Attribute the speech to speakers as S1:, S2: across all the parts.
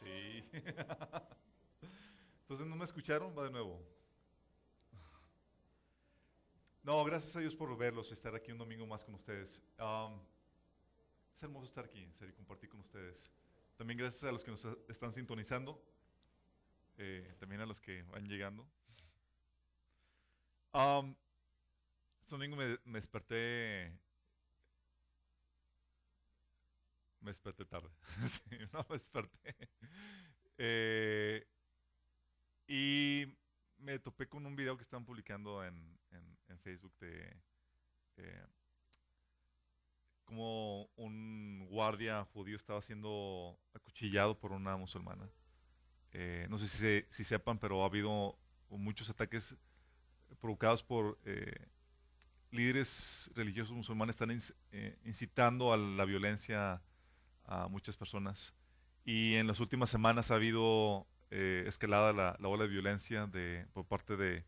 S1: Sí. Entonces, ¿no me escucharon? Va de nuevo. No, gracias a Dios por verlos, estar aquí un domingo más con ustedes. Es hermoso estar aquí, en serio, compartir con ustedes. También gracias a los que nos están sintonizando, también a los que van llegando. Um, este domingo me desperté tarde. Sí, no me desperté. Eh, y me topé con un video que están publicando en Facebook de eh, como un guardia judío estaba siendo acuchillado por una musulmana. No sé si sepan, pero ha habido muchos ataques provocados por líderes religiosos musulmanes. Están incitando a la violencia a muchas personas. Y en las últimas semanas ha habido escalada la ola de violencia por parte de,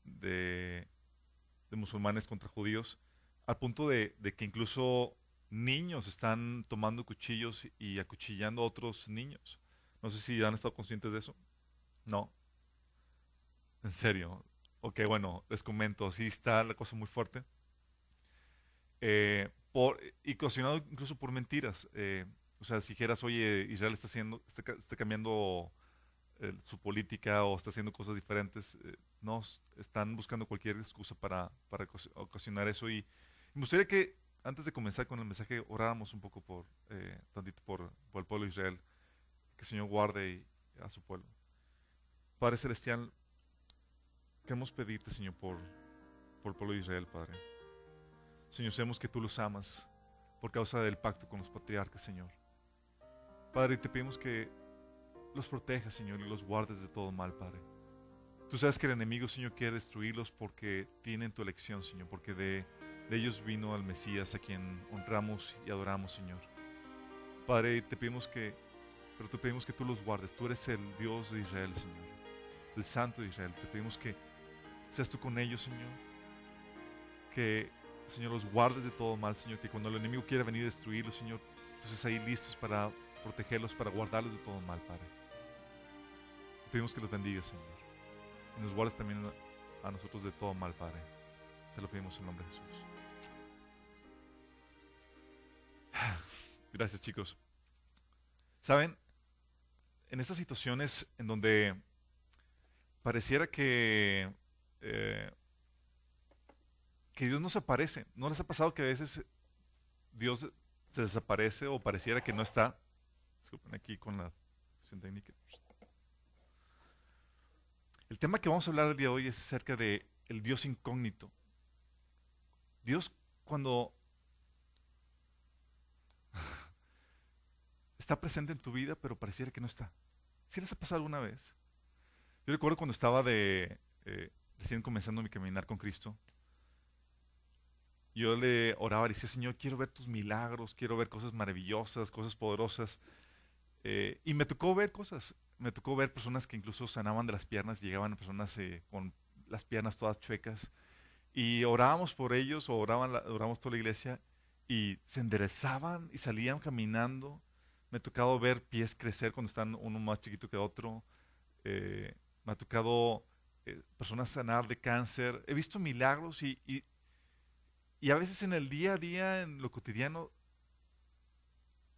S1: de musulmanes contra judíos, al punto de que incluso niños están tomando cuchillos y acuchillando a otros niños. No sé si han estado conscientes de eso. No, en serio. Ok, bueno, les comento, sí está la cosa muy fuerte. Y ocasionado incluso por mentiras. O sea, si dijeras, oye, Israel está cambiando su política o está haciendo cosas diferentes, no, están buscando cualquier excusa para ocasionar eso. Y me gustaría que antes de comenzar con el mensaje oráramos un poco tantito por el pueblo de Israel, que el Señor guarde a su pueblo. Padre Celestial, queremos pedirte, Señor, por el pueblo de Israel, Padre. Señor, sabemos que tú los amas por causa del pacto con los patriarcas, Señor. Padre, te pedimos que los protejas, Señor, y los guardes de todo mal, Padre. Tú sabes que el enemigo, Señor, quiere destruirlos porque tienen tu elección, Señor, porque de ellos vino el Mesías a quien honramos y adoramos, Señor. Padre, pero te pedimos que tú los guardes. Tú eres el Dios de Israel, Señor, el Santo de Israel. Te pedimos que seas tú con ellos, Señor, que, Señor, los guardes de todo mal, Señor, que cuando el enemigo quiera venir a destruirlos, Señor, entonces ahí listos para protegerlos, para guardarlos de todo mal, Padre. Te pedimos que los bendigas, Señor, y nos guardes también a nosotros de todo mal, Padre. Te lo pedimos en el nombre de Jesús. Gracias, chicos. Saben, en estas situaciones en donde pareciera eh, que Dios no se aparece, ¿no les ha pasado que a veces Dios se desaparece o pareciera que no está? Disculpen aquí con la cuestión técnica. El tema que vamos a hablar el día de hoy es acerca de el Dios incógnito. Dios cuando está presente en tu vida, pero pareciera que no está. ¿Sí les ha pasado alguna vez? Yo recuerdo cuando estaba recién comenzando mi caminar con Cristo, yo le oraba y decía, Señor, quiero ver tus milagros, quiero ver cosas maravillosas, cosas poderosas. Y me tocó ver cosas. Me tocó ver personas que incluso sanaban de las piernas, llegaban personas con las piernas todas chuecas. Y orábamos por ellos, orábamos toda la iglesia, y se enderezaban y salían caminando. Me ha tocado ver pies crecer cuando están uno más chiquito que otro. Me ha tocado personas sanar de cáncer. He visto milagros y a veces en el día a día, en lo cotidiano,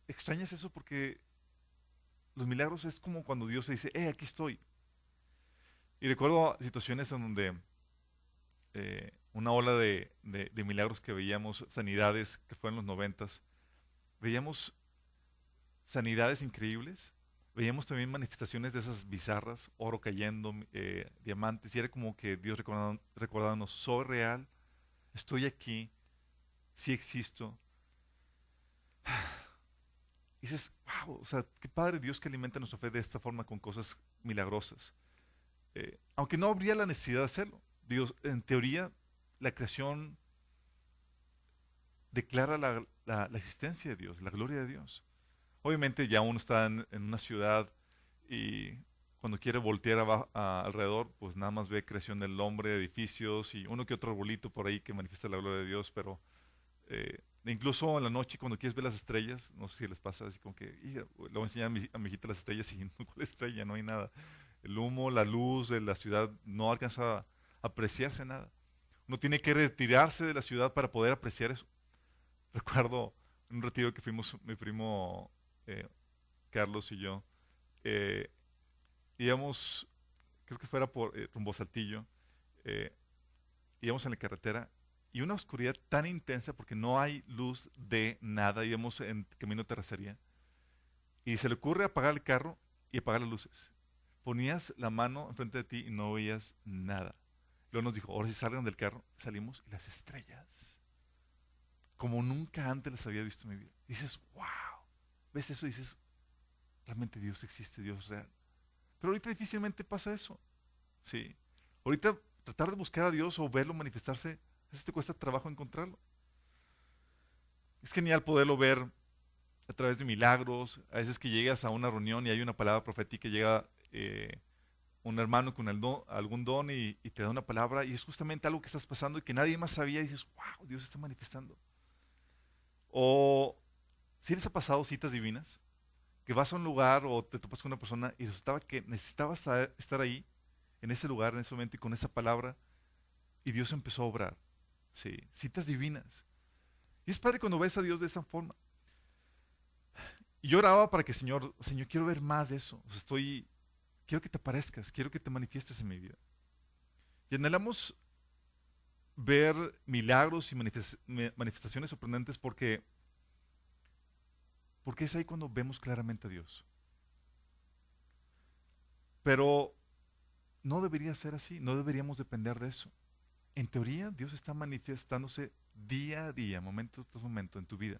S1: extrañas eso porque los milagros es como cuando Dios se dice, aquí estoy. Y recuerdo situaciones en donde una ola de milagros que veíamos, sanidades que fueron en los noventas, veíamos sanidades increíbles, veíamos también manifestaciones de esas bizarras, oro cayendo, diamantes, y era como que Dios recordándonos, soy real, estoy aquí, sí existo. Y dices, wow, o sea, qué padre Dios que alimenta nuestra fe de esta forma con cosas milagrosas. Aunque no habría la necesidad de hacerlo. Dios, en teoría, la creación declara la existencia de Dios, la gloria de Dios. Obviamente ya uno está en una ciudad y cuando quiere voltear alrededor, pues nada más ve creación del hombre, edificios y uno que otro arbolito por ahí que manifiesta la gloria de Dios, pero Incluso en la noche cuando quieres ver las estrellas, no sé si les pasa así como que, "Mira, le voy a enseñar a mi hijita las estrellas y ¿cuál estrella? No hay nada. El humo, la luz de la ciudad no alcanza a apreciarse nada. Uno tiene que retirarse de la ciudad para poder apreciar eso. Recuerdo un retiro que fuimos mi primo eh, Carlos y yo. eh, Íbamos, creo que fuera por rumbo a Saltillo, eh, íbamos en la carretera y una oscuridad tan intensa porque no hay luz de nada, íbamos en camino a terracería y se le ocurre apagar el carro y apagar las luces. Ponías la mano enfrente de ti y no veías nada. Luego nos dijo, ahora sí salgan del carro, salimos y las estrellas, como nunca antes las había visto en mi vida. Dices, wow, ves eso y dices, realmente Dios existe, Dios es real. Pero ahorita difícilmente pasa eso. Sí. Ahorita tratar de buscar a Dios o verlo manifestarse, a veces te cuesta trabajo encontrarlo. Es genial poderlo ver a través de milagros. A veces que llegas a una reunión y hay una palabra profética, llega un hermano con algún don y te da una palabra y es justamente algo que estás pasando y que nadie más sabía y dices, wow, Dios está manifestando. O si les ha pasado citas divinas, que vas a un lugar o te topas con una persona y resultaba que necesitabas estar ahí, en ese lugar, en ese momento y con esa palabra, y Dios empezó a obrar. Sí, citas divinas. Y es padre cuando ves a Dios de esa forma. Y yo oraba para que, Señor, quiero ver más de eso. O sea, quiero que te aparezcas, quiero que te manifiestes en mi vida. Y anhelamos ver milagros y manifestaciones sorprendentes porque es ahí cuando vemos claramente a Dios. Pero no debería ser así, no deberíamos depender de eso. En teoría, Dios está manifestándose día a día, momento tras momento en tu vida.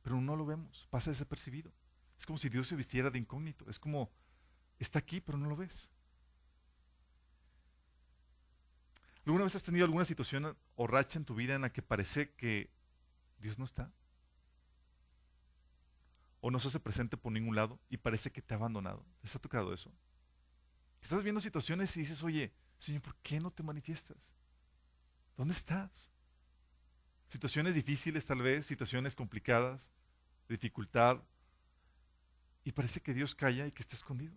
S1: Pero no lo vemos, pasa desapercibido. Es como si Dios se vistiera de incógnito. Es como, está aquí, pero no lo ves. ¿Alguna vez has tenido alguna situación o racha en tu vida en la que parece que Dios no está? O no se hace presente por ningún lado y parece que te ha abandonado. ¿Les ha tocado eso? Estás viendo situaciones y dices, oye, Señor, ¿por qué no te manifiestas? ¿Dónde estás? Situaciones difíciles tal vez, situaciones complicadas, de dificultad, y parece que Dios calla y que está escondido.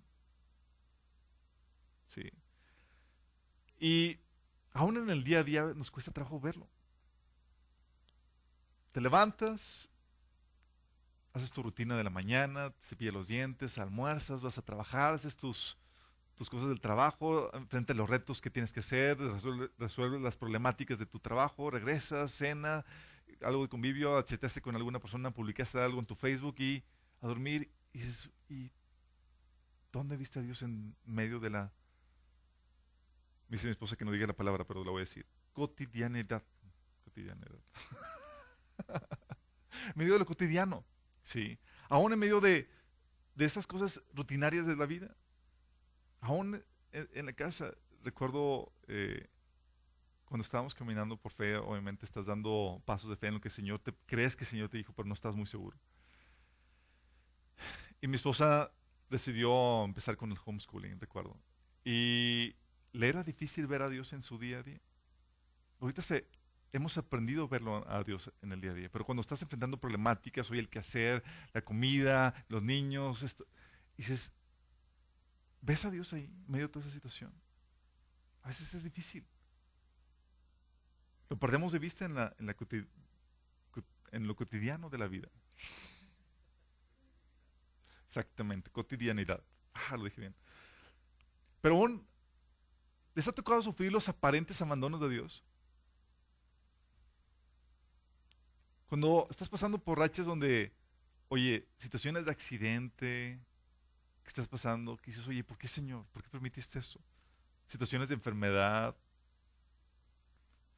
S1: Sí. Y aún en el día a día nos cuesta trabajo verlo. Te levantas, haces tu rutina de la mañana, te cepillas los dientes, almuerzas, vas a trabajar, haces tus cosas del trabajo, enfrente a los retos que tienes que hacer, resuelves las problemáticas de tu trabajo, regresas, cena, algo de convivio, achetaste con alguna persona, publicaste algo en tu Facebook y a dormir y dices, ¿y dónde viste a Dios en medio de la... Me dice mi esposa que no diga la palabra, pero la voy a decir. Cotidianidad. Cotidianidad. En medio de lo cotidiano, sí. Aún en medio de esas cosas rutinarias de la vida. Aún en la casa, recuerdo cuando estábamos caminando por fe, obviamente estás dando pasos de fe en lo que el Señor te crees que el Señor te dijo, pero no estás muy seguro. Y mi esposa decidió empezar con el homeschooling, recuerdo. Y le era difícil ver a Dios en su día a día. Ahorita hemos aprendido a verlo a Dios en el día a día, pero cuando estás enfrentando problemáticas, hoy el quehacer, la comida, los niños, dices, ¿ves a Dios ahí, en medio de toda esa situación? A veces es difícil. Lo perdemos de vista en lo cotidiano de la vida. Exactamente, cotidianidad. Ah, lo dije bien. Pero aún, ¿les ha tocado sufrir los aparentes abandonos de Dios? Cuando estás pasando por rachas donde, oye, situaciones de accidente, que estás pasando, que dices, oye, ¿por qué Señor? ¿Por qué permitiste eso? Situaciones de enfermedad,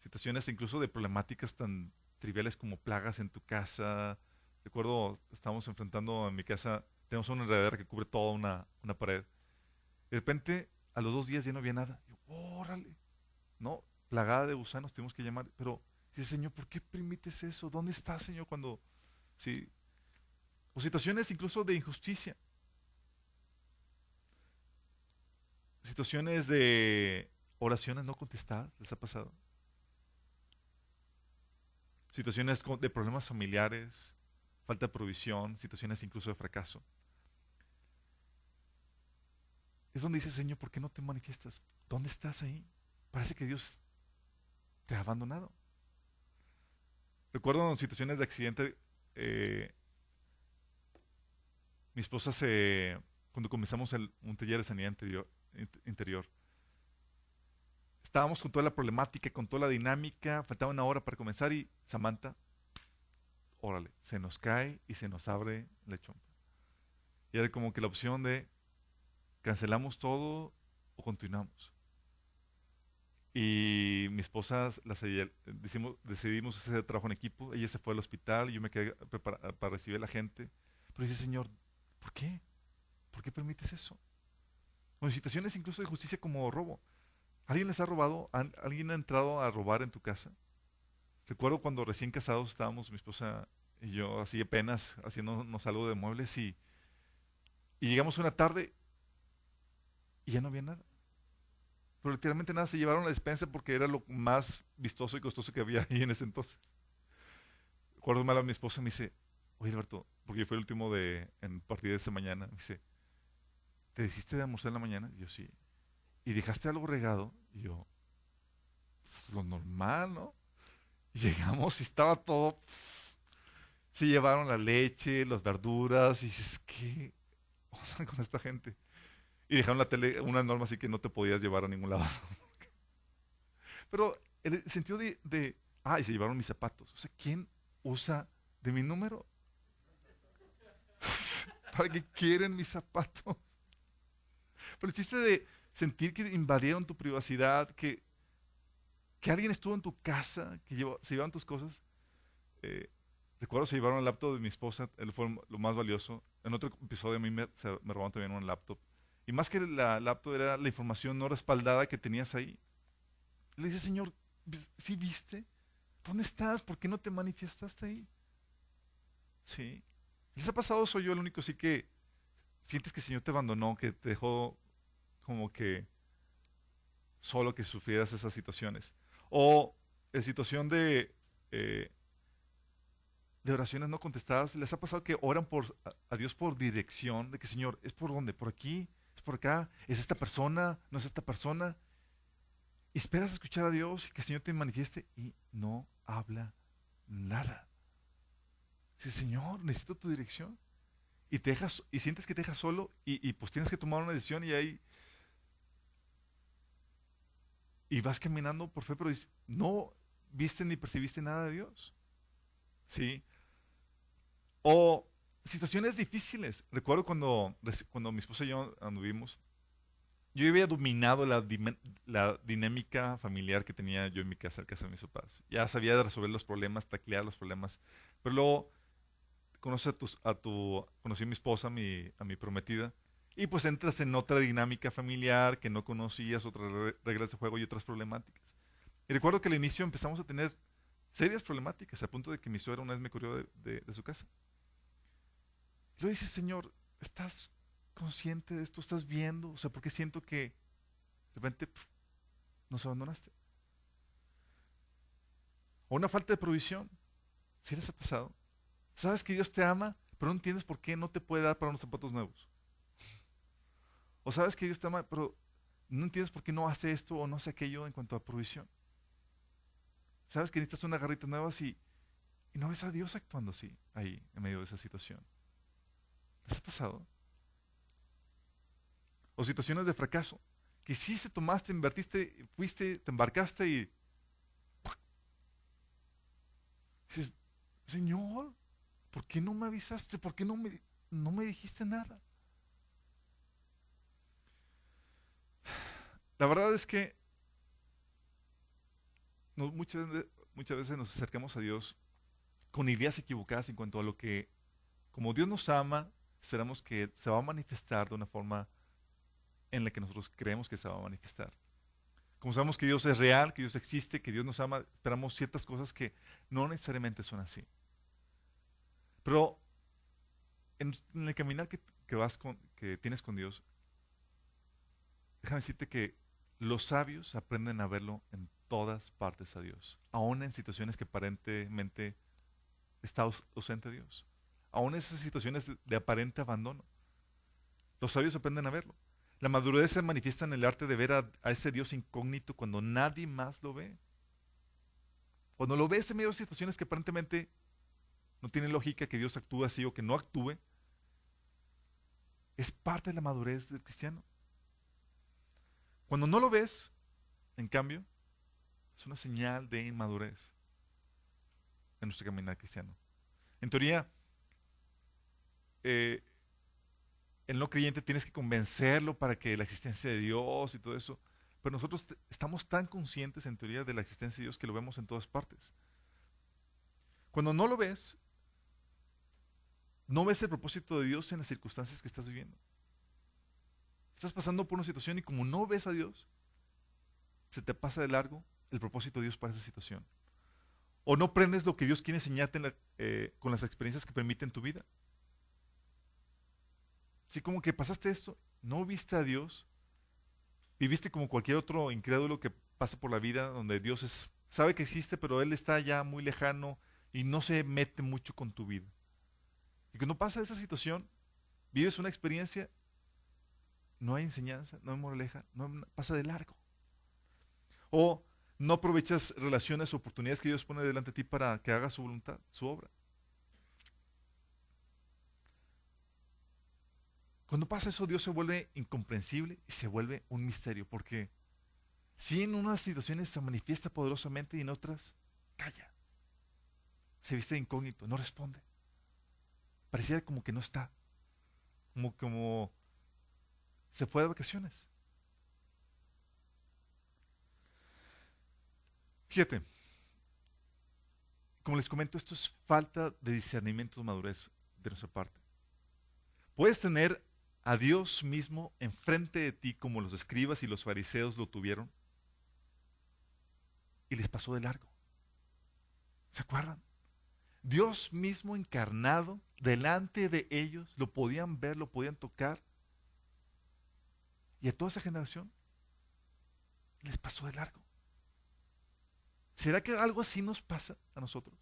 S1: situaciones incluso de problemáticas tan triviales como plagas en tu casa. Recuerdo, estábamos enfrentando en mi casa, tenemos una enredadera que cubre toda una pared. De repente, a los 2 días ya no había nada. Yo, órale, no, plagada de gusanos, tuvimos que llamar, pero dice, Señor, ¿por qué permites eso? ¿Dónde estás, Señor, cuando, sí? O situaciones incluso de injusticia, situaciones de oraciones no contestadas, ¿les ha pasado? situaciones de problemas familiares, falta de provisión, situaciones incluso de fracaso. Es donde dice, Señor, ¿por qué no te manifiestas? ¿Dónde estás ahí? Parece que Dios te ha abandonado. Recuerdo en situaciones de accidente, mi esposa cuando comenzamos un taller de sanidad interior, estábamos con toda la problemática, con toda la dinámica, faltaba una hora para comenzar y Samantha, órale, se nos cae y se nos abre la chompa. Y era como que la opción de cancelamos todo o continuamos. Y mi esposa, decidimos hacer trabajo en equipo, ella se fue al hospital y yo me quedé para recibir a la gente. Pero dice, Señor, ¿por qué? ¿Por qué permites eso? Con situaciones incluso de justicia como robo. ¿Alguien les ha robado? ¿Alguien ha entrado a robar en tu casa? Recuerdo cuando recién casados estábamos mi esposa y yo así apenas haciéndonos algo de muebles y llegamos una tarde y ya no había nada. Pero literalmente nada, se llevaron la despensa porque era lo más vistoso y costoso que había ahí en ese entonces. Recuerdo mal a mi esposa me dice, oye Alberto, porque yo fui el último en partir de esa mañana, me dice, ¿te hiciste de almorzar en la mañana? Y yo sí. ¿Y dejaste algo regado? Y yo, pues, lo normal, ¿no? Y llegamos y estaba todo. Se llevaron la leche, las verduras, y dices, ¿qué onda con esta gente? Y dejaron la tele, una norma así que no te podías llevar a ningún lado. Pero el sentido y se llevaron mis zapatos. O sea, ¿quién usa de mi número? ¿Para qué quieren mis zapatos? Pero el chiste de sentir que invadieron tu privacidad, que alguien estuvo en tu casa, se llevaron tus cosas. eh, Recuerdo se llevaron el laptop de mi esposa, él fue lo más valioso. En otro episodio a mí me robaron también un laptop. Y más que la laptop era la información no respaldada que tenías ahí. Le dice, Señor, ¿sí viste? ¿Dónde estás? ¿Por qué no te manifiestaste ahí? Sí. ¿Les ha pasado? Soy yo el único sí que sientes que el Señor te abandonó, que te dejó como que solo que sufrieras esas situaciones. O en situación eh, de oraciones no contestadas, ¿les ha pasado que oran a Dios por dirección? De que, Señor, ¿es por dónde? ¿Por aquí? ¿Es por acá? ¿Es esta persona? ¿No es esta persona? Y esperas a escuchar a Dios y que el Señor te manifieste y no habla nada. Dice, Señor, necesito tu dirección. Y sientes que te dejas solo y pues tienes que tomar una decisión y vas caminando por fe, pero no viste ni percibiste nada de Dios. ¿Sí? O situaciones difíciles. Recuerdo cuando mi esposa y yo anduvimos, yo había dominado la dinámica familiar que tenía yo en mi casa, en casa de mis papás. Ya sabía de resolver los problemas, taclear los problemas. Pero luego conocí a mi esposa, a mi prometida, y pues entras en otra dinámica familiar que no conocías, otras reglas de juego y otras problemáticas. Y recuerdo que al inicio empezamos a tener serias problemáticas, a punto de que mi suegra una vez me corrió de su casa. Y luego dices, Señor, ¿estás consciente de esto? ¿Estás viendo? O sea, ¿por qué siento que de repente nos abandonaste? O una falta de provisión. ¿Sí les ha pasado? Sabes que Dios te ama, pero no entiendes por qué no te puede dar para unos zapatos nuevos. O sabes que Dios te ama, pero no entiendes por qué no hace esto o no hace aquello en cuanto a provisión. Sabes que necesitas unas garritas nuevas y no ves a Dios actuando así, ahí, en medio de esa situación. ¿Les ha pasado? O situaciones de fracaso, que hiciste, tomaste, invertiste, fuiste, te embarcaste y dices, Señor, ¿por qué no me avisaste? ¿Por qué no me dijiste nada? La verdad es que muchas veces nos acercamos a Dios con ideas equivocadas en cuanto a lo que, como Dios nos ama, esperamos que se va a manifestar de una forma en la que nosotros creemos que se va a manifestar. Como sabemos que Dios es real, que Dios existe, que Dios nos ama, esperamos ciertas cosas que no necesariamente son así. Pero en el caminar que tienes con Dios, déjame decirte que los sabios aprenden a verlo en todas partes a Dios, aún en situaciones que aparentemente está ausente Dios, aún en esas situaciones de aparente abandono. Los sabios aprenden a verlo. La madurez se manifiesta en el arte de ver a ese Dios incógnito cuando nadie más lo ve. Cuando lo ves en medio de situaciones que aparentemente no tiene lógica que Dios actúe así o que no actúe, es parte de la madurez del cristiano. Cuando no lo ves, en cambio, es una señal de inmadurez en nuestro caminar cristiano. En teoría, eh, el no creyente tienes que convencerlo para que la existencia de Dios y todo eso, pero nosotros estamos tan conscientes en teoría de la existencia de Dios que lo vemos en todas partes. Cuando no lo ves, no ves el propósito de Dios en las circunstancias que estás viviendo. Estás pasando por una situación y como no ves a Dios, se te pasa de largo el propósito de Dios para esa situación. O no aprendes lo que Dios quiere enseñarte con las experiencias que permite en tu vida. Así como que pasaste esto, no viste a Dios, viviste como cualquier otro incrédulo que pasa por la vida, donde Dios sabe que existe, pero Él está ya muy lejano y no se mete mucho con tu vida. Y cuando pasa esa situación, vives una experiencia, no hay enseñanza, no hay moraleja, pasa de largo. O no aprovechas relaciones o oportunidades que Dios pone delante de ti para que hagas su voluntad, su obra. Cuando pasa eso, Dios se vuelve incomprensible y se vuelve un misterio, porque si en unas situaciones se manifiesta poderosamente y en otras calla, se viste de incógnito, no responde. Pareciera como que no está, como se fue de vacaciones. Fíjate, como les comento, esto es falta de discernimiento de madurez de nuestra parte. Puedes tener a Dios mismo enfrente de ti como los escribas y los fariseos lo tuvieron y les pasó de largo. ¿Se acuerdan? Dios mismo encarnado delante de ellos, lo podían ver, lo podían tocar. Y a toda esa generación les pasó de largo. ¿Será que algo así nos pasa a nosotros?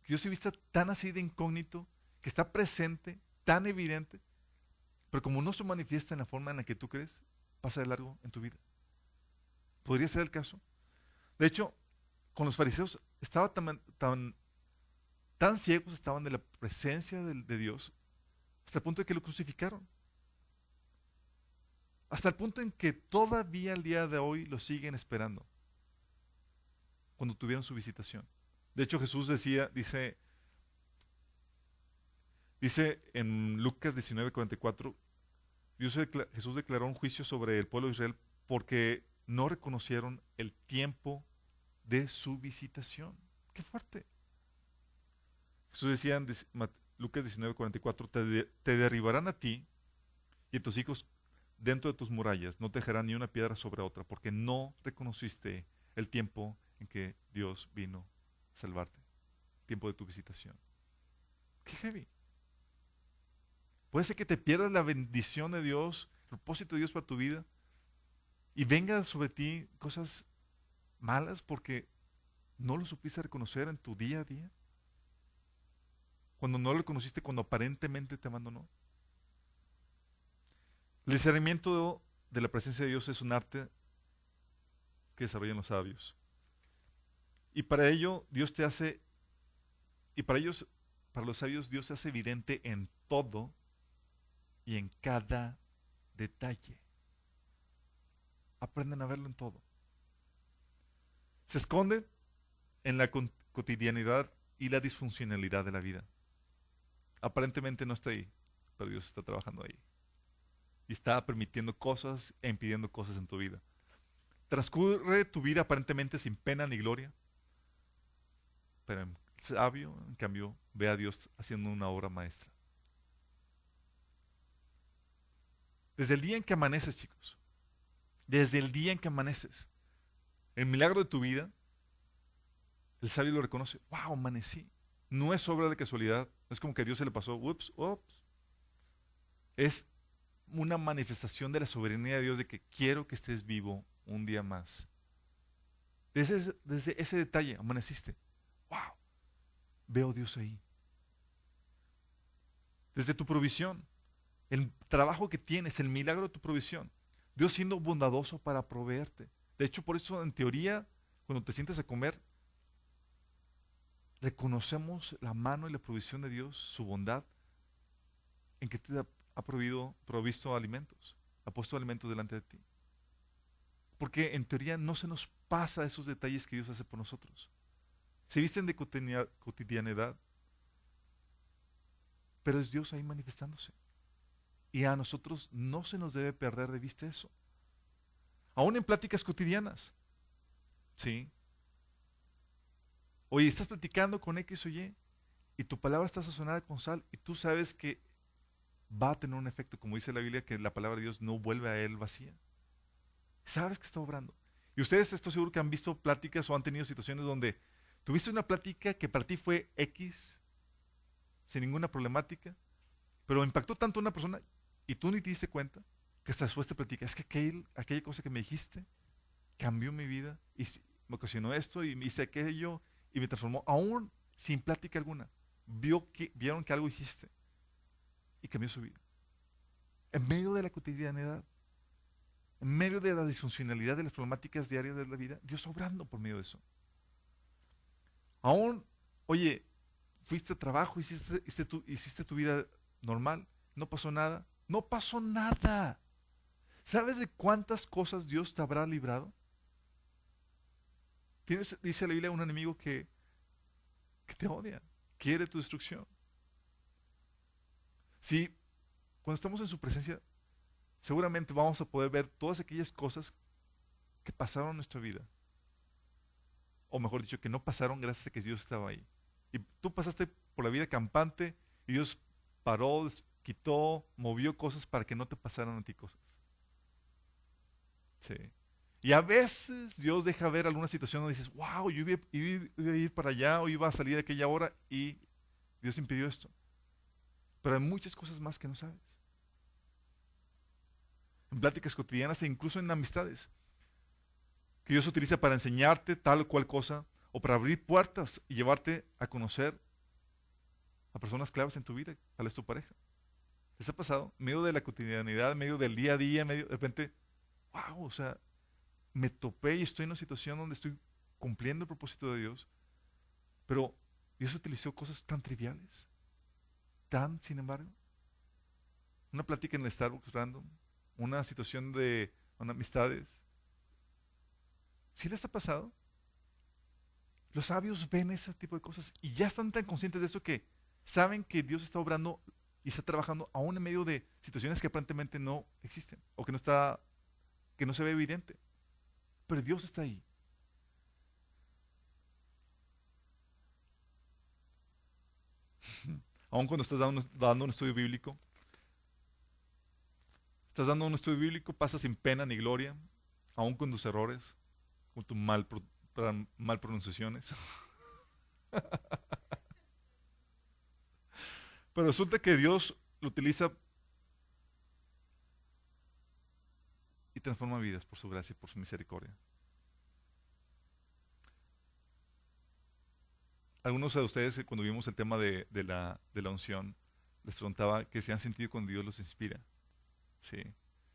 S1: Que Dios se vista tan así de incógnito, que está presente, tan evidente, pero como no se manifiesta en la forma en la que tú crees, pasa de largo en tu vida. ¿Podría ser el caso? De hecho, con los fariseos estaba tan ciegos estaban de la presencia de Dios, hasta el punto de que lo crucificaron. Hasta el punto en que todavía el día de hoy lo siguen esperando cuando tuvieron su visitación. De hecho, Jesús dice en Lucas 19:44, Jesús declaró un juicio sobre el pueblo de Israel porque no reconocieron el tiempo de su visitación. ¡Qué fuerte! Jesús decía en Lucas 19:44, te derribarán a ti y a tus hijos dentro de tus murallas, no te dejarán ni una piedra sobre otra, porque no reconociste el tiempo en que Dios vino a salvarte, el tiempo de tu visitación. ¡Qué heavy! Puede ser que te pierdas la bendición de Dios, el propósito de Dios para tu vida, y venga sobre ti cosas malas porque no lo supiste reconocer en tu día a día. Cuando no lo conociste, cuando aparentemente te abandonó. El discernimiento de la presencia de Dios es un arte que desarrollan los sabios. Y para ello, para los sabios, Dios se hace evidente en todo y en cada detalle. Aprenden a verlo en todo. Se esconde en la cotidianidad y la disfuncionalidad de la vida. Aparentemente no está ahí, pero Dios está trabajando ahí. Y está permitiendo cosas e impidiendo cosas en tu vida. Transcurre tu vida aparentemente sin pena ni gloria, pero el sabio, en cambio, ve a Dios haciendo una obra maestra. Desde el día en que amaneces, chicos, desde el día en que amaneces, el milagro de tu vida, el sabio lo reconoce. ¡Wow! Amanecí. No es obra de casualidad, no es como que a Dios se le pasó, ups. Es una manifestación de la soberanía de Dios de que quiero que estés vivo un día más. Desde ese detalle amaneciste. ¡Wow! Veo a Dios ahí. Desde tu provisión, el trabajo que tienes, el milagro de tu provisión. Dios siendo bondadoso para proveerte. De hecho, por eso en teoría, cuando te sientes a comer, reconocemos la mano y la provisión de Dios, su bondad, en que te ha provisto alimentos, ha puesto alimentos delante de ti. Porque en teoría no se nos pasa esos detalles que Dios hace por nosotros. Se visten de cotidianidad, pero es Dios ahí manifestándose. Y a nosotros no se nos debe perder de vista eso. Aún en pláticas cotidianas. ¿Sí? Oye, estás platicando con X o Y y tu palabra está sazonada con sal y tú sabes que va a tener un efecto, como dice la Biblia, que la palabra de Dios no vuelve a él vacía. Sabes que está obrando. Y ustedes estoy seguro que han visto pláticas o han tenido situaciones donde tuviste una plática que para ti fue X, sin ninguna problemática, pero impactó tanto a una persona y tú ni te diste cuenta que hasta después te platica, es que aquella cosa que me dijiste cambió mi vida y me ocasionó esto y me hice aquello y me transformó, aún sin plática alguna. Vieron que algo hiciste y cambió su vida. En medio de la cotidianidad, en medio de la disfuncionalidad de las problemáticas diarias de la vida, Dios obrando por medio de eso. Aún, oye, fuiste a trabajo, hiciste tu vida normal, no pasó nada. No pasó nada. ¿Sabes de cuántas cosas Dios te habrá librado? Dice la Biblia, un enemigo que te odia, quiere tu destrucción. Sí, cuando estamos en su presencia, seguramente vamos a poder ver todas aquellas cosas que pasaron en nuestra vida. O mejor dicho, que no pasaron gracias a que Dios estaba ahí. Y tú pasaste por la vida campante y Dios paró, quitó, movió cosas para que no te pasaran a ti cosas. Sí. Y a veces Dios deja ver alguna situación donde dices, wow, yo iba a ir para allá o iba a salir a aquella hora y Dios impidió esto. Pero hay muchas cosas más que no sabes. En pláticas cotidianas e incluso en amistades. Que Dios utiliza para enseñarte tal o cual cosa o para abrir puertas y llevarte a conocer a personas claves en tu vida, tal es tu pareja. ¿Les ha pasado? En medio de la cotidianidad, en medio del día a día, en medio de repente, wow, o sea, me topé y estoy en una situación donde estoy cumpliendo el propósito de Dios, pero Dios utilizó cosas tan triviales, tan, sin embargo, una plática en el Starbucks random, una situación de amistades. ¿Sí les ha pasado? Los sabios ven ese tipo de cosas y ya están tan conscientes de eso que saben que Dios está obrando y está trabajando aún en medio de situaciones que aparentemente no existen o que no se ve evidente. Pero Dios está ahí. Aún cuando estás dando un estudio bíblico, pasa sin pena ni gloria, aún con tus errores, con tus mal pronunciaciones. Pero resulta que Dios lo utiliza y transforma vidas por su gracia y por su misericordia. Algunos de ustedes, cuando vimos el tema de la unción, les preguntaba que si han sentido cuando Dios los inspira. ¿Sí?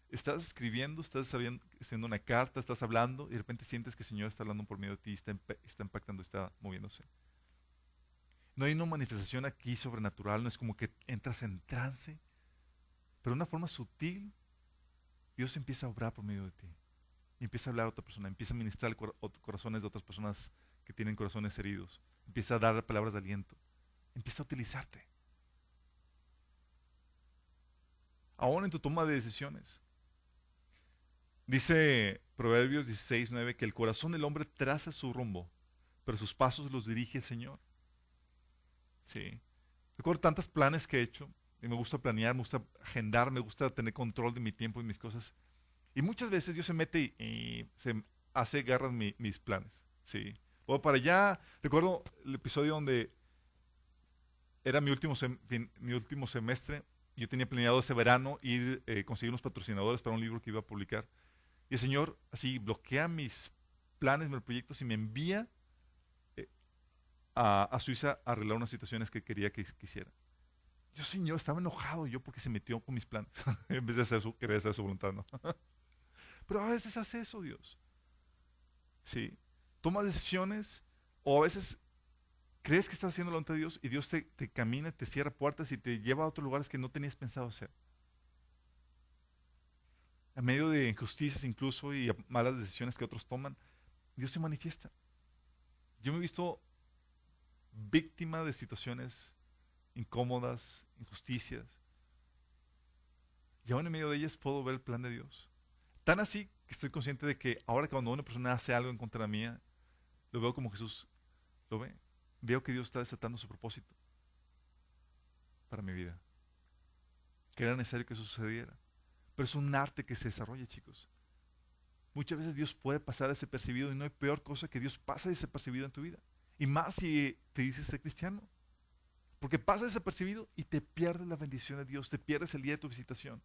S1: Estás escribiendo, escribiendo una carta, estás hablando y de repente sientes que el Señor está hablando por medio de ti, está impactando, está moviéndose. No hay una manifestación aquí sobrenatural, no es como que entras en trance, pero de una forma sutil, Dios empieza a obrar por medio de ti. Y empieza a hablar a otra persona, empieza a ministrar corazones de otras personas que tienen corazones heridos, empieza a dar palabras de aliento, empieza a utilizarte. Aún en tu toma de decisiones. Dice Proverbios 16:9 que el corazón del hombre traza su rumbo, pero sus pasos los dirige el Señor. Sí. Recuerdo tantos planes que he hecho y me gusta planear, me gusta agendar, me gusta tener control de mi tiempo y mis cosas. Y muchas veces Dios se mete y se hace garras mis planes. Sí. Voy para allá. Recuerdo el episodio donde era mi último semestre. Yo tenía planeado ese verano conseguir unos patrocinadores para un libro que iba a publicar. Y el Señor así bloquea mis planes, mis proyectos y me envía a Suiza a arreglar unas situaciones que quería que hiciera. Yo, Señor, estaba enojado yo porque se metió con mis planes, en vez de querer hacer su voluntad, ¿no? Pero a veces hace eso Dios, ¿sí? Toma decisiones o a veces crees que estás haciendo la voluntad de Dios y Dios te camina, te cierra puertas y te lleva a otros lugares que no tenías pensado hacer. A medio de injusticias incluso y malas decisiones que otros toman, Dios se manifiesta. Yo me he visto víctima de situaciones incómodas, injusticias, y aún en medio de ellas puedo ver el plan de Dios. Tan así que estoy consciente de que ahora cuando una persona hace algo en contra mía, lo veo como Jesús lo ve. Veo que Dios está desatando su propósito para mi vida. Que era necesario que eso sucediera. Pero es un arte que se desarrolla, chicos. Muchas veces Dios puede pasar desapercibido y no hay peor cosa que Dios pase desapercibido en tu vida. Y más si te dices ser cristiano. Porque pasa desapercibido y te pierdes la bendición de Dios, te pierdes el día de tu visitación.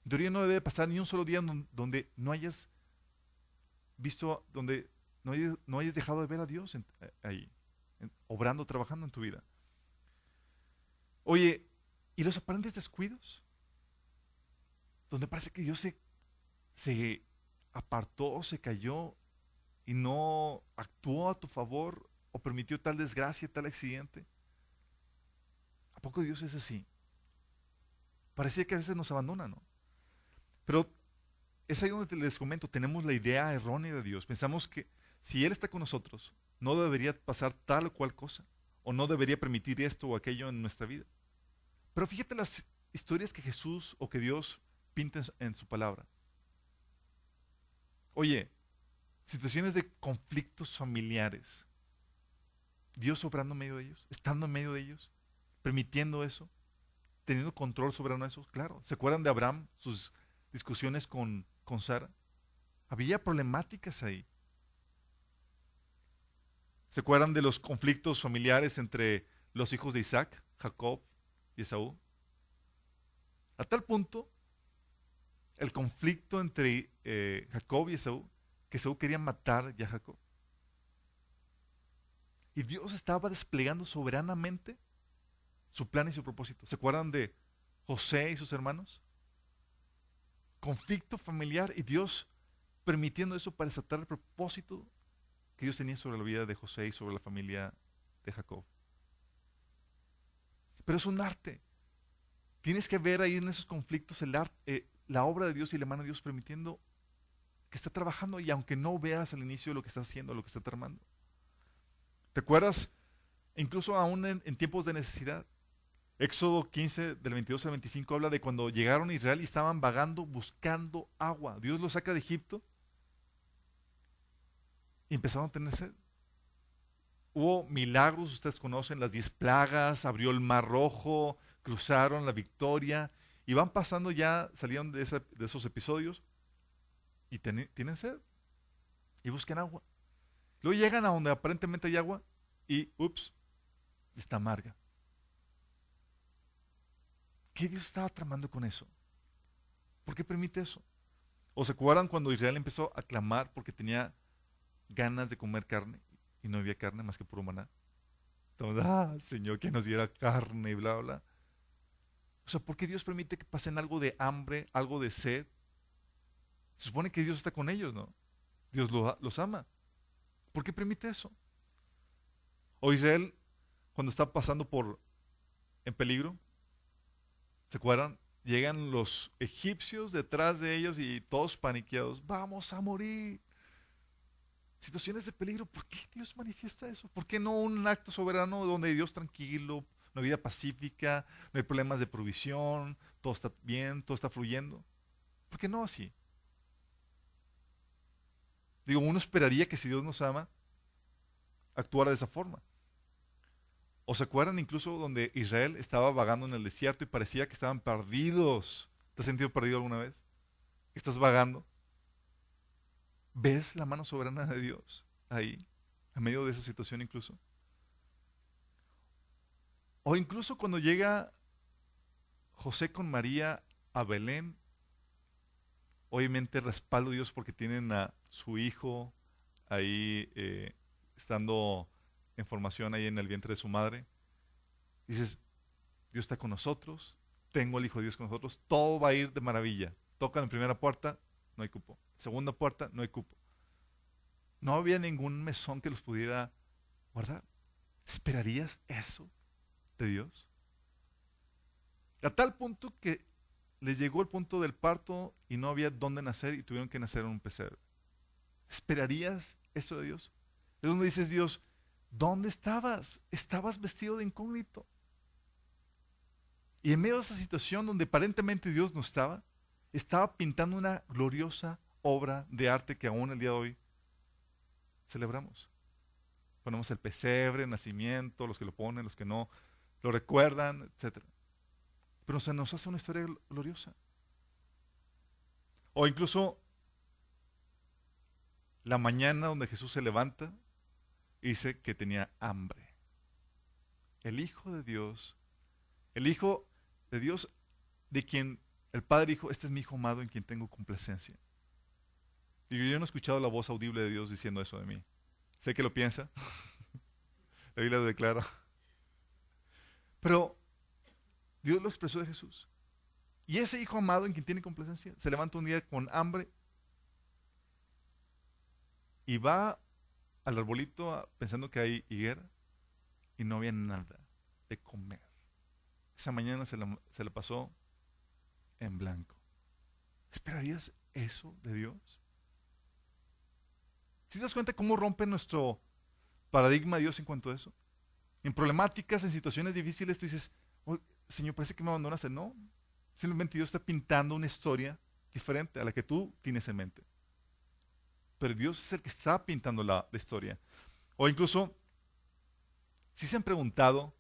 S1: En teoría no debe pasar ni un solo día donde no hayas visto, donde no hayas dejado de ver a Dios ahí, obrando, trabajando en tu vida. Oye, ¿y los aparentes descuidos? Donde parece que Dios se apartó, se cayó y no actuó a tu favor o permitió tal desgracia, tal accidente. ¿A poco Dios es así? Parecía que a veces nos abandona, ¿no? Pero es ahí donde les comento, tenemos la idea errónea de Dios. Pensamos que si Él está con nosotros, no debería pasar tal o cual cosa, o no debería permitir esto o aquello en nuestra vida. Pero fíjate las historias que Jesús o que Dios pinta en su palabra. Oye, situaciones de conflictos familiares, Dios obrando en medio de ellos, estando en medio de ellos, permitiendo eso, teniendo control sobre eso, claro. ¿Se acuerdan de Abraham, sus discusiones con Sara? Había problemáticas ahí. ¿Se acuerdan de los conflictos familiares entre los hijos de Isaac, Jacob y Esaú? A tal punto, el conflicto entre Jacob y Esaú, que Esaú quería matar ya a Jacob. Y Dios estaba desplegando soberanamente su plan y su propósito. ¿Se acuerdan de José y sus hermanos? Conflicto familiar y Dios permitiendo eso para desatar el propósito que Dios tenía sobre la vida de José y sobre la familia de Jacob. Pero es un arte. Tienes que ver ahí en esos conflictos la obra de Dios y la mano de Dios permitiendo que está trabajando y aunque no veas al inicio lo que está haciendo, lo que está tramando. ¿Te acuerdas? Incluso aún en tiempos de necesidad. Éxodo 15, del 22 al 25, habla de cuando llegaron a Israel y estaban vagando buscando agua. Dios los saca de Egipto y empezaron a tener sed. Hubo milagros, ustedes conocen, las 10 plagas, abrió el mar rojo, cruzaron la victoria y van pasando ya, salieron de esos episodios y tienen sed y buscan agua. Luego llegan a donde aparentemente hay agua y, ups, está amarga. ¿Qué Dios estaba tramando con eso? ¿Por qué permite eso? ¿O se acuerdan cuando Israel empezó a clamar porque tenía ganas de comer carne y no había carne más que puro maná? Entonces, Señor, que nos diera carne y bla, bla. O sea, ¿por qué Dios permite que pasen algo de hambre, algo de sed? Se supone que Dios está con ellos, ¿no? Dios los ama. ¿Por qué permite eso? O Israel, cuando está pasando en peligro, ¿se acuerdan? Llegan los egipcios detrás de ellos y todos paniqueados. Vamos a morir. Situaciones de peligro. ¿Por qué Dios manifiesta eso? ¿Por qué no un acto soberano donde Dios tranquilo, una vida pacífica, no hay problemas de provisión, todo está bien, todo está fluyendo? ¿Por qué no así? Digo, uno esperaría que si Dios nos ama, actuara de esa forma. ¿O se acuerdan incluso donde Israel estaba vagando en el desierto y parecía que estaban perdidos? ¿Te has sentido perdido alguna vez? ¿Estás vagando? ¿Ves la mano soberana de Dios ahí, en medio de esa situación incluso? O incluso cuando llega José con María a Belén, obviamente respaldo a Dios porque tienen a su hijo ahí estando en formación ahí en el vientre de su madre. Dices, Dios está con nosotros, tengo al Hijo de Dios con nosotros, todo va a ir de maravilla. Tocan en primera puerta, no hay cupo. Segunda puerta, no hay cupo. No había ningún mesón que los pudiera guardar. ¿Esperarías eso de Dios? A tal punto que les llegó el punto del parto y no había dónde nacer y tuvieron que nacer en un pesebre. ¿Esperarías eso de Dios? Es donde dices, Dios, ¿dónde estabas? Estabas vestido de incógnito. Y en medio de esa situación donde aparentemente Dios no estaba pintando una gloriosa obra de arte que aún el día de hoy celebramos. Ponemos el pesebre, el nacimiento, los que lo ponen, los que no, lo recuerdan, etc. Pero se nos hace una historia gloriosa. O incluso la mañana donde Jesús se levanta y dice que tenía hambre. El Hijo de Dios, el Hijo de Dios de quien el Padre dijo, este es mi Hijo amado en quien tengo complacencia. Digo, yo no he escuchado la voz audible de Dios diciendo eso de mí. Sé que lo piensa. La Biblia lo declara. Pero Dios lo expresó de Jesús. Y ese Hijo amado en quien tiene complacencia se levanta un día con hambre y va al arbolito pensando que hay higuera y no había nada de comer. Esa mañana se la pasó en blanco. ¿Esperarías eso de Dios? ¿Si te das cuenta cómo rompe nuestro paradigma Dios en cuanto a eso? En problemáticas, en situaciones difíciles, tú dices, oh, Señor, parece que me abandonaste. No, simplemente Dios está pintando una historia diferente a la que tú tienes en mente. Pero Dios es el que está pintando la historia. O incluso, si se han preguntado,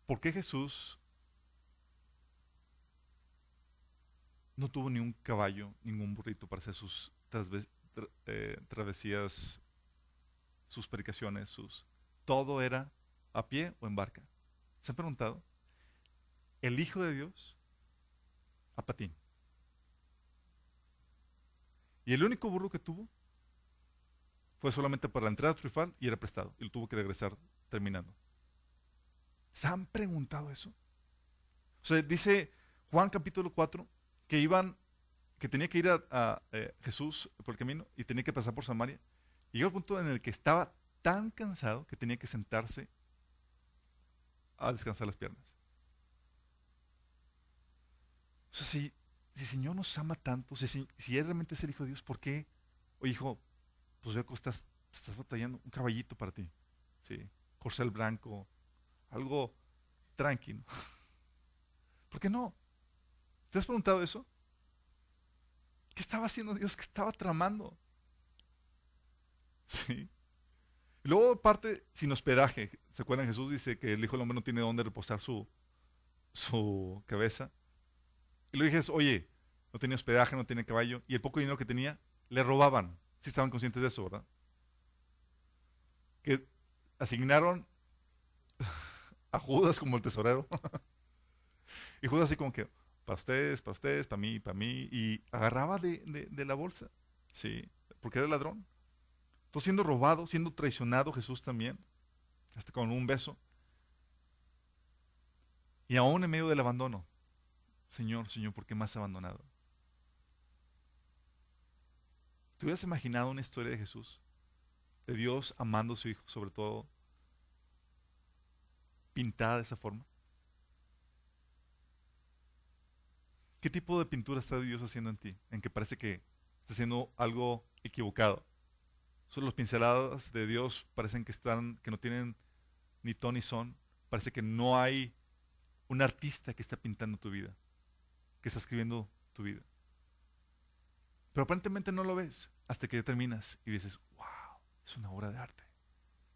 S1: ¿por qué Jesús no tuvo ni un caballo, ningún burrito para hacer sus travesías, sus predicaciones, todo era a pie o en barca? ¿Se han preguntado? El Hijo de Dios a patín. Y el único burro que tuvo fue solamente para la entrada triunfal y era prestado. Y lo tuvo que regresar terminando. ¿Se han preguntado eso? O sea, dice Juan capítulo 4 que tenía que ir a Jesús por el camino y tenía que pasar por Samaria. Y llegó el punto en el que estaba tan cansado que tenía que sentarse a descansar las piernas. O sea, si el Señor nos ama tanto, si Él realmente es el Hijo de Dios, ¿por qué? Oye, hijo, pues veo que estás batallando, un caballito para ti. Sí, corcel blanco, algo tranquilo. ¿Por qué no? ¿Te has preguntado eso? ¿Qué estaba haciendo Dios? ¿Qué estaba tramando? Sí. Y luego aparte, sin hospedaje. ¿Se acuerdan? Jesús dice que el Hijo del Hombre no tiene dónde reposar su cabeza. Y luego dices, oye, no tenía hospedaje, no tenía caballo, y el poco dinero que tenía, le robaban. Sí estaban conscientes de eso, ¿verdad? Que asignaron a Judas como el tesorero. Y Judas así como que, para ustedes, para mí, y agarraba de la bolsa, ¿sí? Porque era ladrón. Entonces siendo robado, siendo traicionado Jesús también, hasta con un beso. Y aún en medio del abandono, Señor, ¿por qué me has abandonado? ¿Te hubieras imaginado una historia de Jesús? De Dios amando a su Hijo, sobre todo, pintada de esa forma. ¿Qué tipo de pintura está Dios haciendo en ti? En que parece que está haciendo algo equivocado. Solo las pinceladas de Dios parecen que no tienen ni ton ni son. Parece que no hay un artista que está pintando tu vida, que está escribiendo tu vida. Pero aparentemente no lo ves hasta que terminas y dices, wow, es una obra de arte.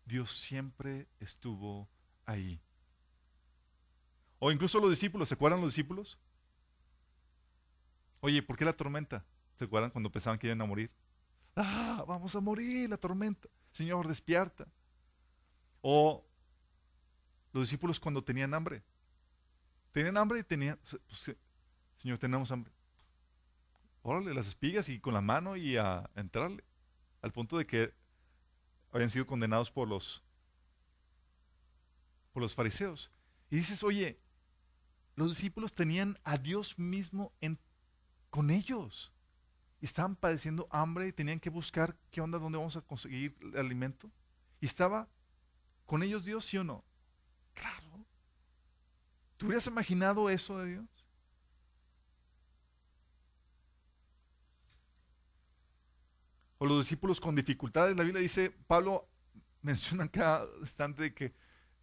S1: Dios siempre estuvo ahí. O incluso los discípulos, ¿se acuerdan los discípulos? Oye, ¿por qué la tormenta? ¿Se acuerdan cuando pensaban que iban a morir? ¡Ah, vamos a morir, la tormenta! Señor, despierta. O los discípulos cuando tenían hambre. Tenían hambre y tenían, pues, Señor, tenemos hambre. órale, las espigas y con la mano y a entrarle. Al punto de que habían sido condenados por los fariseos. Y dices, oye, los discípulos tenían a Dios mismo con ellos. Y estaban padeciendo hambre y tenían que buscar qué onda, dónde vamos a conseguir el alimento. Y estaba con ellos Dios, ¿sí o no? Claro. ¿Tú hubieras imaginado eso de Dios? O los discípulos con dificultades. La Biblia dice, Pablo menciona cada instante que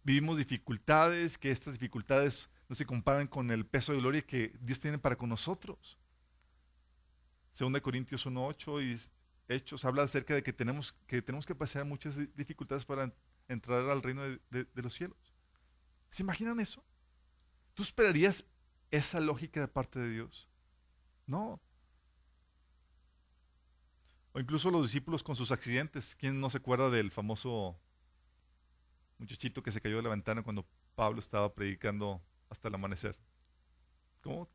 S1: vivimos dificultades, que estas dificultades no se comparan con el peso de gloria que Dios tiene para con nosotros. 2 Corintios 1:8 y Hechos habla acerca de que tenemos que pasar muchas dificultades para entrar al reino de los cielos. ¿Se imaginan eso? ¿Tú esperarías esa lógica de parte de Dios? No. O incluso los discípulos con sus accidentes. ¿Quién no se acuerda del famoso muchachito que se cayó de la ventana cuando Pablo estaba predicando hasta el amanecer? ¿Cómo?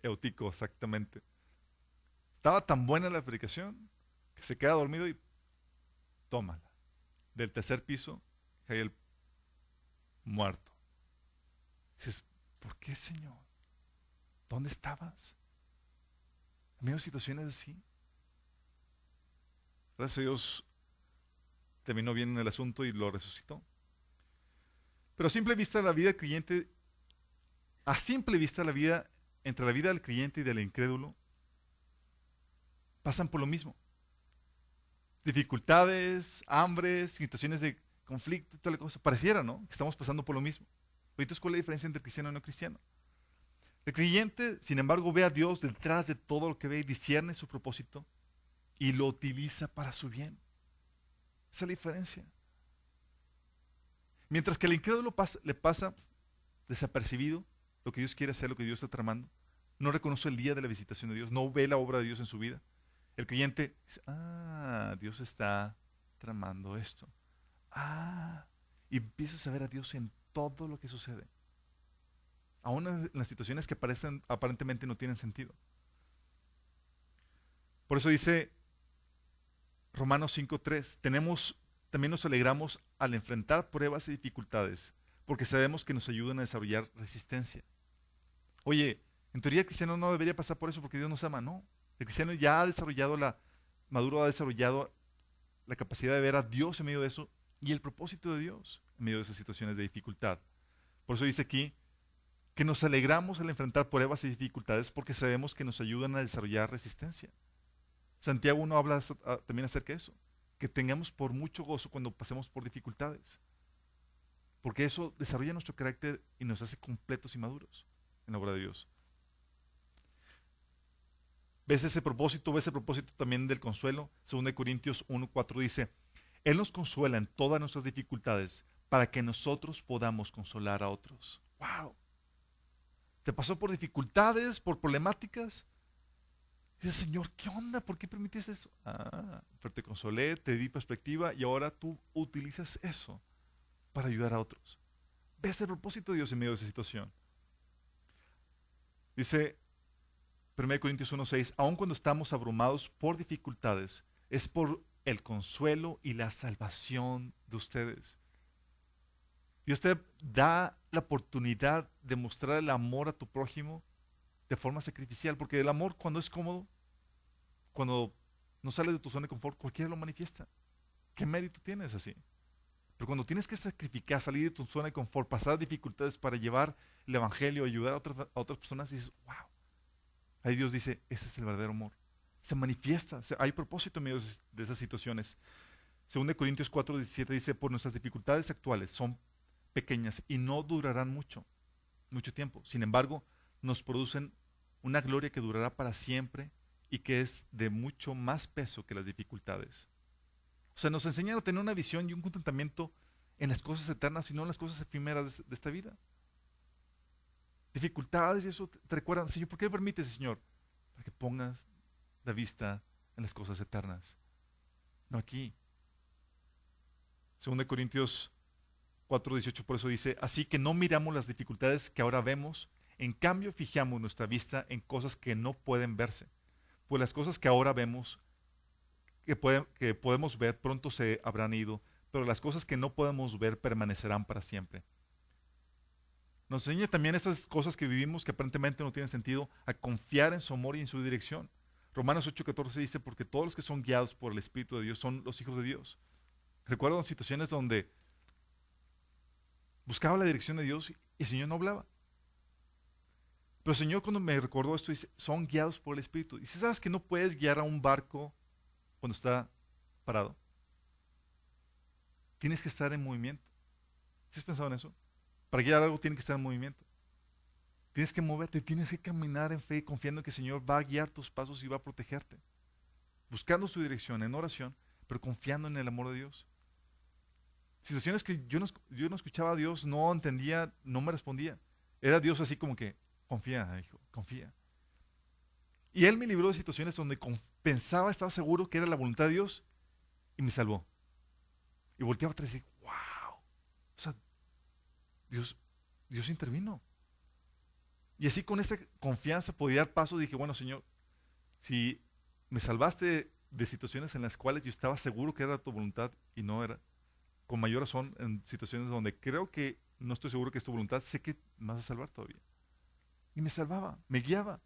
S1: Eutico, exactamente. Estaba tan buena la predicación que se queda dormido y tómala. Del tercer piso cae el muerto. Dices, ¿por qué, Señor? ¿Dónde estabas? En medio de situaciones así. Gracias a Dios terminó bien el asunto y lo resucitó. Pero a simple vista la vida del creyente, a simple vista la vida, entre la vida del creyente y del incrédulo, pasan por lo mismo. Dificultades, hambres, situaciones de conflicto, toda la cosa. Pareciera, ¿no? Que estamos pasando por lo mismo. Ahorita, ¿cuál es la diferencia entre cristiano y no cristiano? El creyente, sin embargo, ve a Dios detrás de todo lo que ve y discierne su propósito y lo utiliza para su bien. Esa es la diferencia. Mientras que al incrédulo le pasa desapercibido lo que Dios quiere hacer, lo que Dios está tramando, no reconoce el día de la visitación de Dios, no ve la obra de Dios en su vida. El creyente dice, Dios está tramando esto. Y empiezas a ver a Dios en todo lo que sucede. Aún en las situaciones que aparentemente no tienen sentido. Por eso dice Romanos 5:3, también nos alegramos al enfrentar pruebas y dificultades, porque sabemos que nos ayudan a desarrollar resistencia. Oye, en teoría el cristiano no debería pasar por eso porque Dios nos ama, no. El cristiano ya ha desarrollado maduro ha desarrollado la capacidad de ver a Dios en medio de eso y el propósito de Dios en medio de esas situaciones de dificultad. Por eso dice aquí que nos alegramos al enfrentar pruebas y dificultades porque sabemos que nos ayudan a desarrollar resistencia. Santiago 1 habla también acerca de eso, que tengamos por mucho gozo cuando pasemos por dificultades, porque eso desarrolla nuestro carácter y nos hace completos y maduros en la obra de Dios. ¿Ves ese propósito? ¿Ves el propósito también del consuelo? 2 Corintios 1:4 dice, Él nos consuela en todas nuestras dificultades para que nosotros podamos consolar a otros. ¡Wow! ¿Te pasó por dificultades, por problemáticas? Dices, Señor, ¿qué onda? ¿Por qué permitiste eso? Pero te consolé, te di perspectiva y ahora tú utilizas eso para ayudar a otros. ¿Ves el propósito de Dios en medio de esa situación? Dice 1 Corintios 1:6, aun cuando estamos abrumados por dificultades, es por el consuelo y la salvación de ustedes. Dios te da la oportunidad de mostrar el amor a tu prójimo de forma sacrificial, porque el amor cuando es cómodo, cuando no sales de tu zona de confort, cualquiera lo manifiesta. ¿Qué mérito tienes así? Pero cuando tienes que sacrificar, salir de tu zona de confort, pasar dificultades para llevar el evangelio, ayudar a otras personas, dices, wow. Ahí Dios dice, ese es el verdadero amor. Se manifiesta, hay propósito en medio de esas situaciones. 2 Corintios 4:17 dice, por nuestras dificultades actuales son pequeñas y no durarán mucho tiempo. Sin embargo, nos producen una gloria que durará para siempre y que es de mucho más peso que las dificultades. O sea, nos enseñan a tener una visión y un contentamiento en las cosas eternas y no en las cosas efímeras de esta vida. Dificultades y eso te recuerdan, Señor, ¿por qué le permites, Señor? Para que pongas la vista en las cosas eternas, no aquí. 2 Corintios 4:18 por eso dice, así que no miramos las dificultades que ahora vemos, en cambio fijamos nuestra vista en cosas que no pueden verse, pues las cosas que ahora vemos, que podemos ver, pronto se habrán ido, pero las cosas que no podemos ver permanecerán para siempre. Nos enseña también esas cosas que vivimos que aparentemente no tienen sentido, a confiar en su amor y en su dirección. Romanos 8:14 dice, porque todos los que son guiados por el Espíritu de Dios son los hijos de Dios. Recuerdo situaciones donde buscaba la dirección de Dios y el Señor no hablaba. Pero el Señor cuando me recordó esto dice, son guiados por el Espíritu. Y si sabes que no puedes guiar a un barco cuando está parado, tienes que estar en movimiento. ¿Sí has pensado en eso? Para guiar algo tienes que estar en movimiento. Tienes que moverte, tienes que caminar en fe, confiando que el Señor va a guiar tus pasos y va a protegerte. Buscando su dirección en oración, pero confiando en el amor de Dios. Situaciones que yo no escuchaba a Dios, no entendía, no me respondía. Era Dios así como que, confía, hijo, confía. Y Él me libró de situaciones donde pensaba, estaba seguro que era la voluntad de Dios y me salvó. Y volteaba atrás y dije, wow. O sea, Dios intervino. Y así con esta confianza podía dar paso. Dije, bueno, Señor, si me salvaste de situaciones en las cuales yo estaba seguro que era tu voluntad y no era, con mayor razón en situaciones donde creo que no estoy seguro que es tu voluntad, sé que me vas a salvar todavía. Y me salvaba, me guiaba.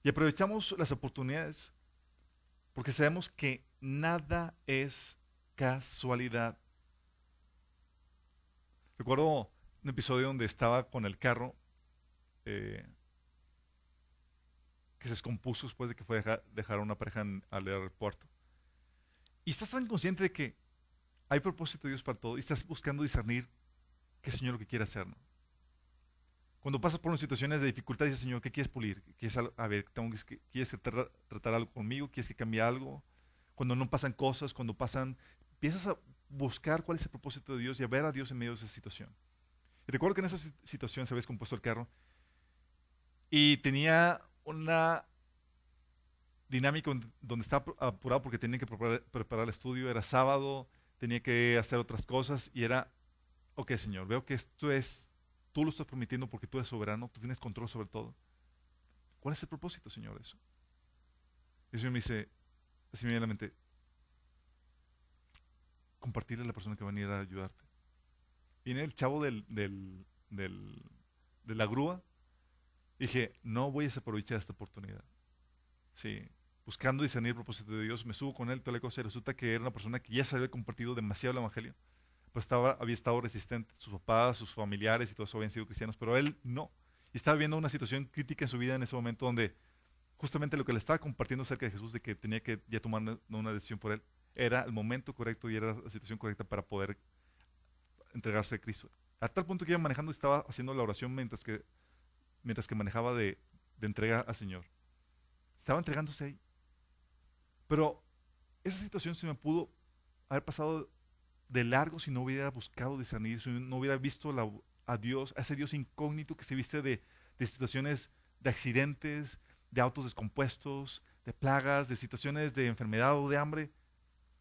S1: Y aprovechamos las oportunidades porque sabemos que nada es casualidad. Recuerdo un episodio donde estaba con el carro eh, que se descompuso después de que fue a dejar a una pareja al aeropuerto. Y estás tan consciente de que hay propósito de Dios para todo y estás buscando discernir qué Señor lo que quiere hacer, ¿no? Cuando pasas por unas situaciones de dificultad, dices, Señor, ¿qué quieres pulir? ¿Quieres, a ver, ¿quieres tratar algo conmigo? ¿Quieres que cambie algo? Cuando no pasan cosas, cuando pasan, empiezas a buscar cuál es el propósito de Dios y a ver a Dios en medio de esa situación. Y recuerdo que en esa situación se había descompuesto el carro y tenía una dinámica donde estaba apurado porque tenía que preparar el estudio, era sábado, tenía que hacer otras cosas y era, ok, Señor, veo que esto es, tú lo estás permitiendo porque tú eres soberano, tú tienes control sobre todo. ¿Cuál es el propósito, Señor, de eso? Y el Señor me dice, así me viene a la mente, compartirle a la persona que va a venir a ayudarte. Viene el chavo de la grúa. Dije, no voy a desaprovechar esta oportunidad. Sí, buscando discernir el propósito de Dios, me subo con él, toda la cosa, y resulta que era una persona que ya se había compartido demasiado el evangelio, pues había estado resistente. Sus papás, sus familiares y todo eso habían sido cristianos, pero él no. Y estaba viendo una situación crítica en su vida en ese momento donde justamente lo que le estaba compartiendo acerca de Jesús, de que tenía que ya tomar una decisión por él, era el momento correcto y era la situación correcta para poder entregarse a Cristo. A tal punto que iba manejando y estaba haciendo la oración mientras que manejaba de entrega al Señor. Estaba entregándose ahí. Pero esa situación se me pudo haber pasado de largo si no hubiera buscado discernir, si no hubiera visto a Dios, a ese Dios incógnito que se viste de situaciones de accidentes, de autos descompuestos, de plagas, de situaciones de enfermedad o de hambre.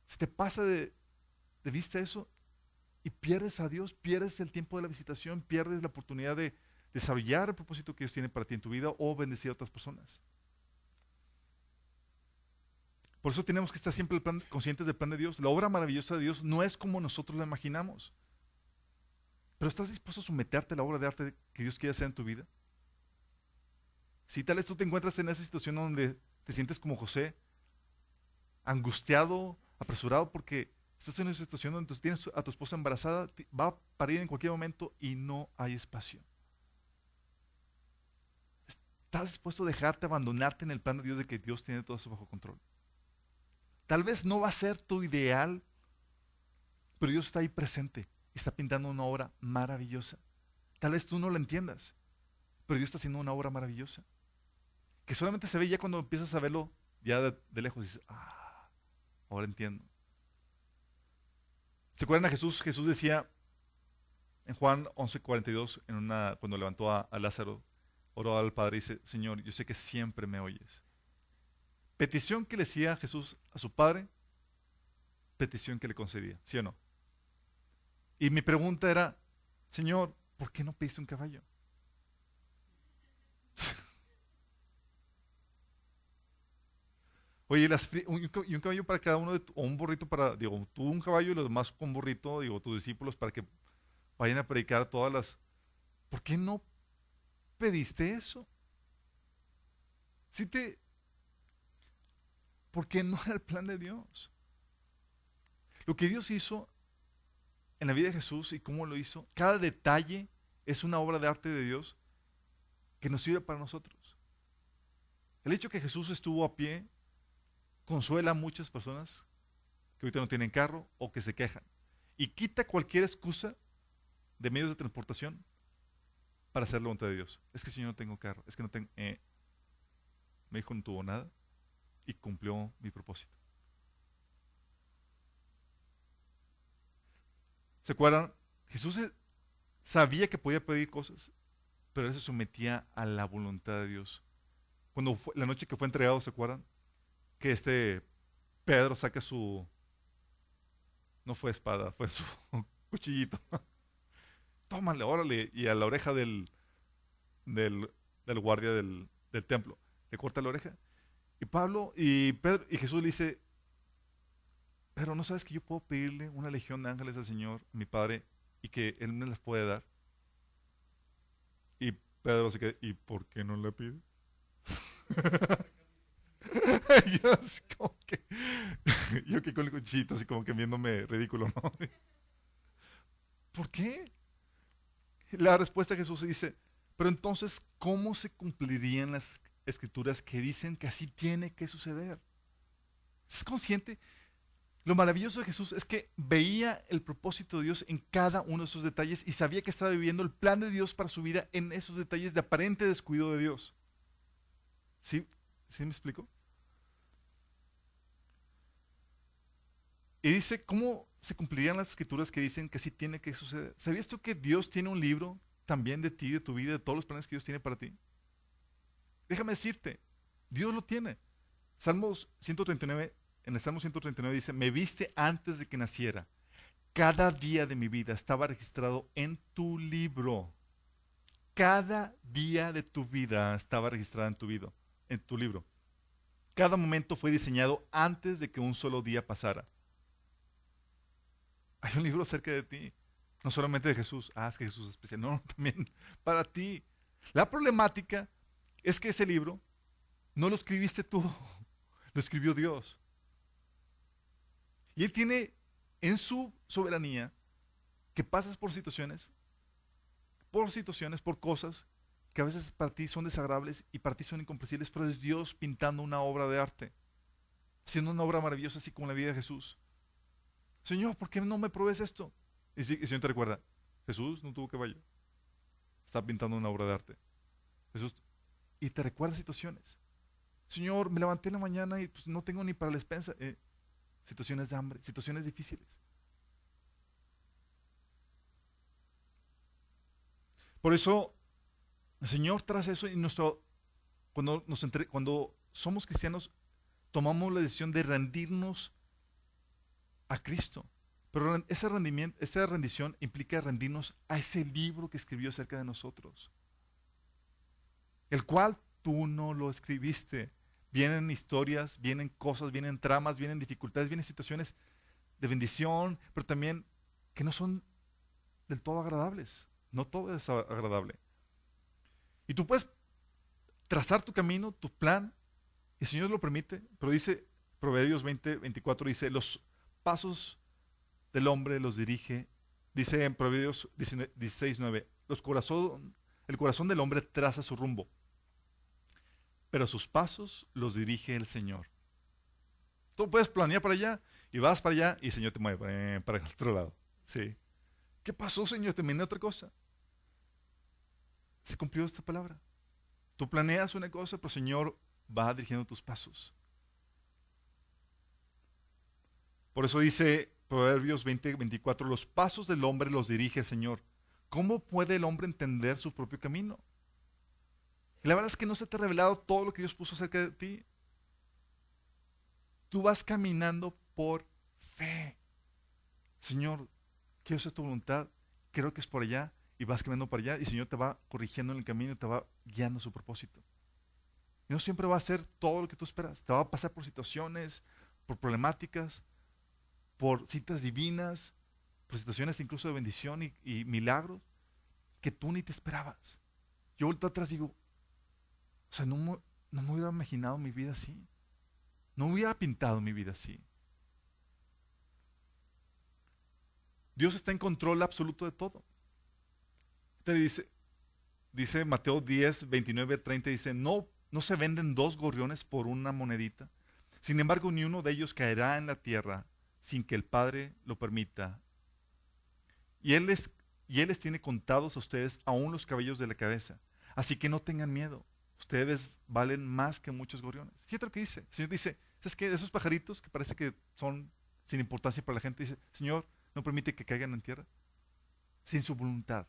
S1: Se te pasa de vista eso y pierdes a Dios, pierdes el tiempo de la visitación, pierdes la oportunidad de desarrollar el propósito que Dios tiene para ti en tu vida o bendecir a otras personas. Por eso tenemos que estar siempre conscientes del plan de Dios. La obra maravillosa de Dios no es como nosotros la imaginamos. Pero ¿estás dispuesto a someterte a la obra de arte que Dios quiere hacer en tu vida? Si tal vez tú te encuentras en esa situación donde te sientes como José, angustiado, apresurado, porque estás en una situación donde tienes a tu esposa embarazada, va a parir en cualquier momento y no hay espacio. ¿Estás dispuesto a dejarte abandonarte en el plan de Dios de que Dios tiene todo eso bajo control? Tal vez no va a ser tu ideal, pero Dios está ahí presente y está pintando una obra maravillosa. Tal vez tú no lo entiendas, pero Dios está haciendo una obra maravillosa. Que solamente se ve ya cuando empiezas a verlo ya de lejos y dices, ahora entiendo. ¿Se acuerdan a Jesús? Jesús decía en Juan 11:42, cuando levantó a Lázaro, oró al Padre y dice, Señor, yo sé que siempre me oyes. Petición que le hacía Jesús a su Padre, petición que le concedía, ¿sí o no? Y mi pregunta era, Señor, ¿por qué no pediste un caballo? Oye, y un caballo para cada uno, o un burrito para, digo, tú un caballo y los demás con burrito, digo, tus discípulos para que vayan a predicar todas las... ¿Por qué no pediste eso? Si te, ¿Por qué no era el plan de Dios? Lo que Dios hizo en la vida de Jesús y cómo lo hizo, cada detalle es una obra de arte de Dios que nos sirve para nosotros. El hecho que Jesús estuvo a pie consuela a muchas personas que ahorita no tienen carro o que se quejan y quita cualquier excusa de medios de transportación para hacer la voluntad de Dios. Es que si yo no tengo carro, es que no tengo... mi hijo no tuvo nada y cumplió mi propósito. ¿Se acuerdan? Jesús sabía que podía pedir cosas, pero él se sometía a la voluntad de Dios. Cuando fue, la noche que fue entregado, ¿se acuerdan? Que Pedro saca su... No fue espada, fue su cuchillito. Tómale, órale. Y a la oreja del guardia del templo le corta la oreja. Y Pedro y Jesús le dice, pero ¿no sabes que yo puedo pedirle una legión de ángeles al Señor, mi Padre, y que Él me las puede dar? Y Pedro se queda, ¿y por qué no le pide? yo así como que, yo que con el cuchillito, así como que viéndome ridículo, ¿no? ¿Por qué? La respuesta de Jesús dice, pero entonces, ¿cómo se cumplirían las escrituras que dicen que así tiene que suceder? ¿Es consciente? Lo maravilloso de Jesús es que veía el propósito de Dios en cada uno de esos detalles y sabía que estaba viviendo el plan de Dios para su vida en esos detalles de aparente descuido de Dios. ¿Sí? ¿Sí me explico? Y dice, ¿cómo se cumplirían las escrituras que dicen que así tiene que suceder? ¿Sabías tú que Dios tiene un libro también de ti, de tu vida, de todos los planes que Dios tiene para ti? Déjame decirte, Dios lo tiene. Salmos 139, en el Salmo 139 dice, me viste antes de que naciera. Cada día de mi vida estaba registrado en tu libro. Cada día de tu vida estaba registrado en tu libro. Cada momento fue diseñado antes de que un solo día pasara. Hay un libro acerca de ti. No solamente de Jesús. Ah, es que Jesús es especial. No, también para ti. La problemática es que ese libro no lo escribiste tú, lo escribió Dios. Y Él tiene en su soberanía que pasas por cosas que a veces para ti son desagradables y para ti son incomprensibles, pero es Dios pintando una obra de arte, haciendo una obra maravillosa así como la vida de Jesús. Señor, ¿por qué no me pruebes esto? Y el Señor te recuerda, Jesús no tuvo que vaya, está pintando una obra de arte. Jesús, y te recuerda situaciones. Señor, me levanté en la mañana y pues, no tengo ni para la despensa. Situaciones de hambre, situaciones difíciles. Por eso, el Señor tras eso y cuando somos cristianos, tomamos la decisión de rendirnos a Cristo. Pero esa rendición implica rendirnos a ese libro que escribió acerca de nosotros, el cual tú no lo escribiste. Vienen historias, vienen cosas, vienen tramas, vienen dificultades, vienen situaciones de bendición, pero también que no son del todo agradables. No todo es agradable. Y tú puedes trazar tu camino, tu plan, y el Señor lo permite, pero dice, Proverbios 20:24 dice, los pasos del hombre los dirige, dice en Proverbios 16:9, el corazón del hombre traza su rumbo, pero sus pasos los dirige el Señor. Tú puedes planear para allá y vas para allá y el Señor te mueve para el otro lado. Sí. ¿Qué pasó, Señor? Terminé otra cosa. Se cumplió esta palabra. Tú planeas una cosa, pero el Señor va dirigiendo tus pasos. Por eso dice Proverbios 20:24, los pasos del hombre los dirige el Señor. ¿Cómo puede el hombre entender su propio camino? Y la verdad es que no se te ha revelado todo lo que Dios puso acerca de ti. Tú vas caminando por fe. Señor, quiero hacer tu voluntad, creo que es por allá, y vas caminando para allá, y el Señor te va corrigiendo en el camino y te va guiando a su propósito. Y no siempre va a ser todo lo que tú esperas. Te va a pasar por situaciones, por problemáticas, por citas divinas, por situaciones incluso de bendición y milagros que tú ni te esperabas. Yo vuelto atrás y digo, o sea, no me hubiera imaginado mi vida así. No hubiera pintado mi vida así. Dios está en control absoluto de todo. Te dice Mateo 10, 29, 30, dice, no se venden dos gorriones por una monedita. Sin embargo, ni uno de ellos caerá en la tierra sin que el Padre lo permita. Y Él les tiene contados a ustedes aún los cabellos de la cabeza. Así que no tengan miedo. Ustedes valen más que muchos gorriones. Fíjate lo que dice. El Señor dice, ¿sabes qué? Esos pajaritos que parece que son sin importancia para la gente, dice, Señor, no permite que caigan en tierra sin su voluntad.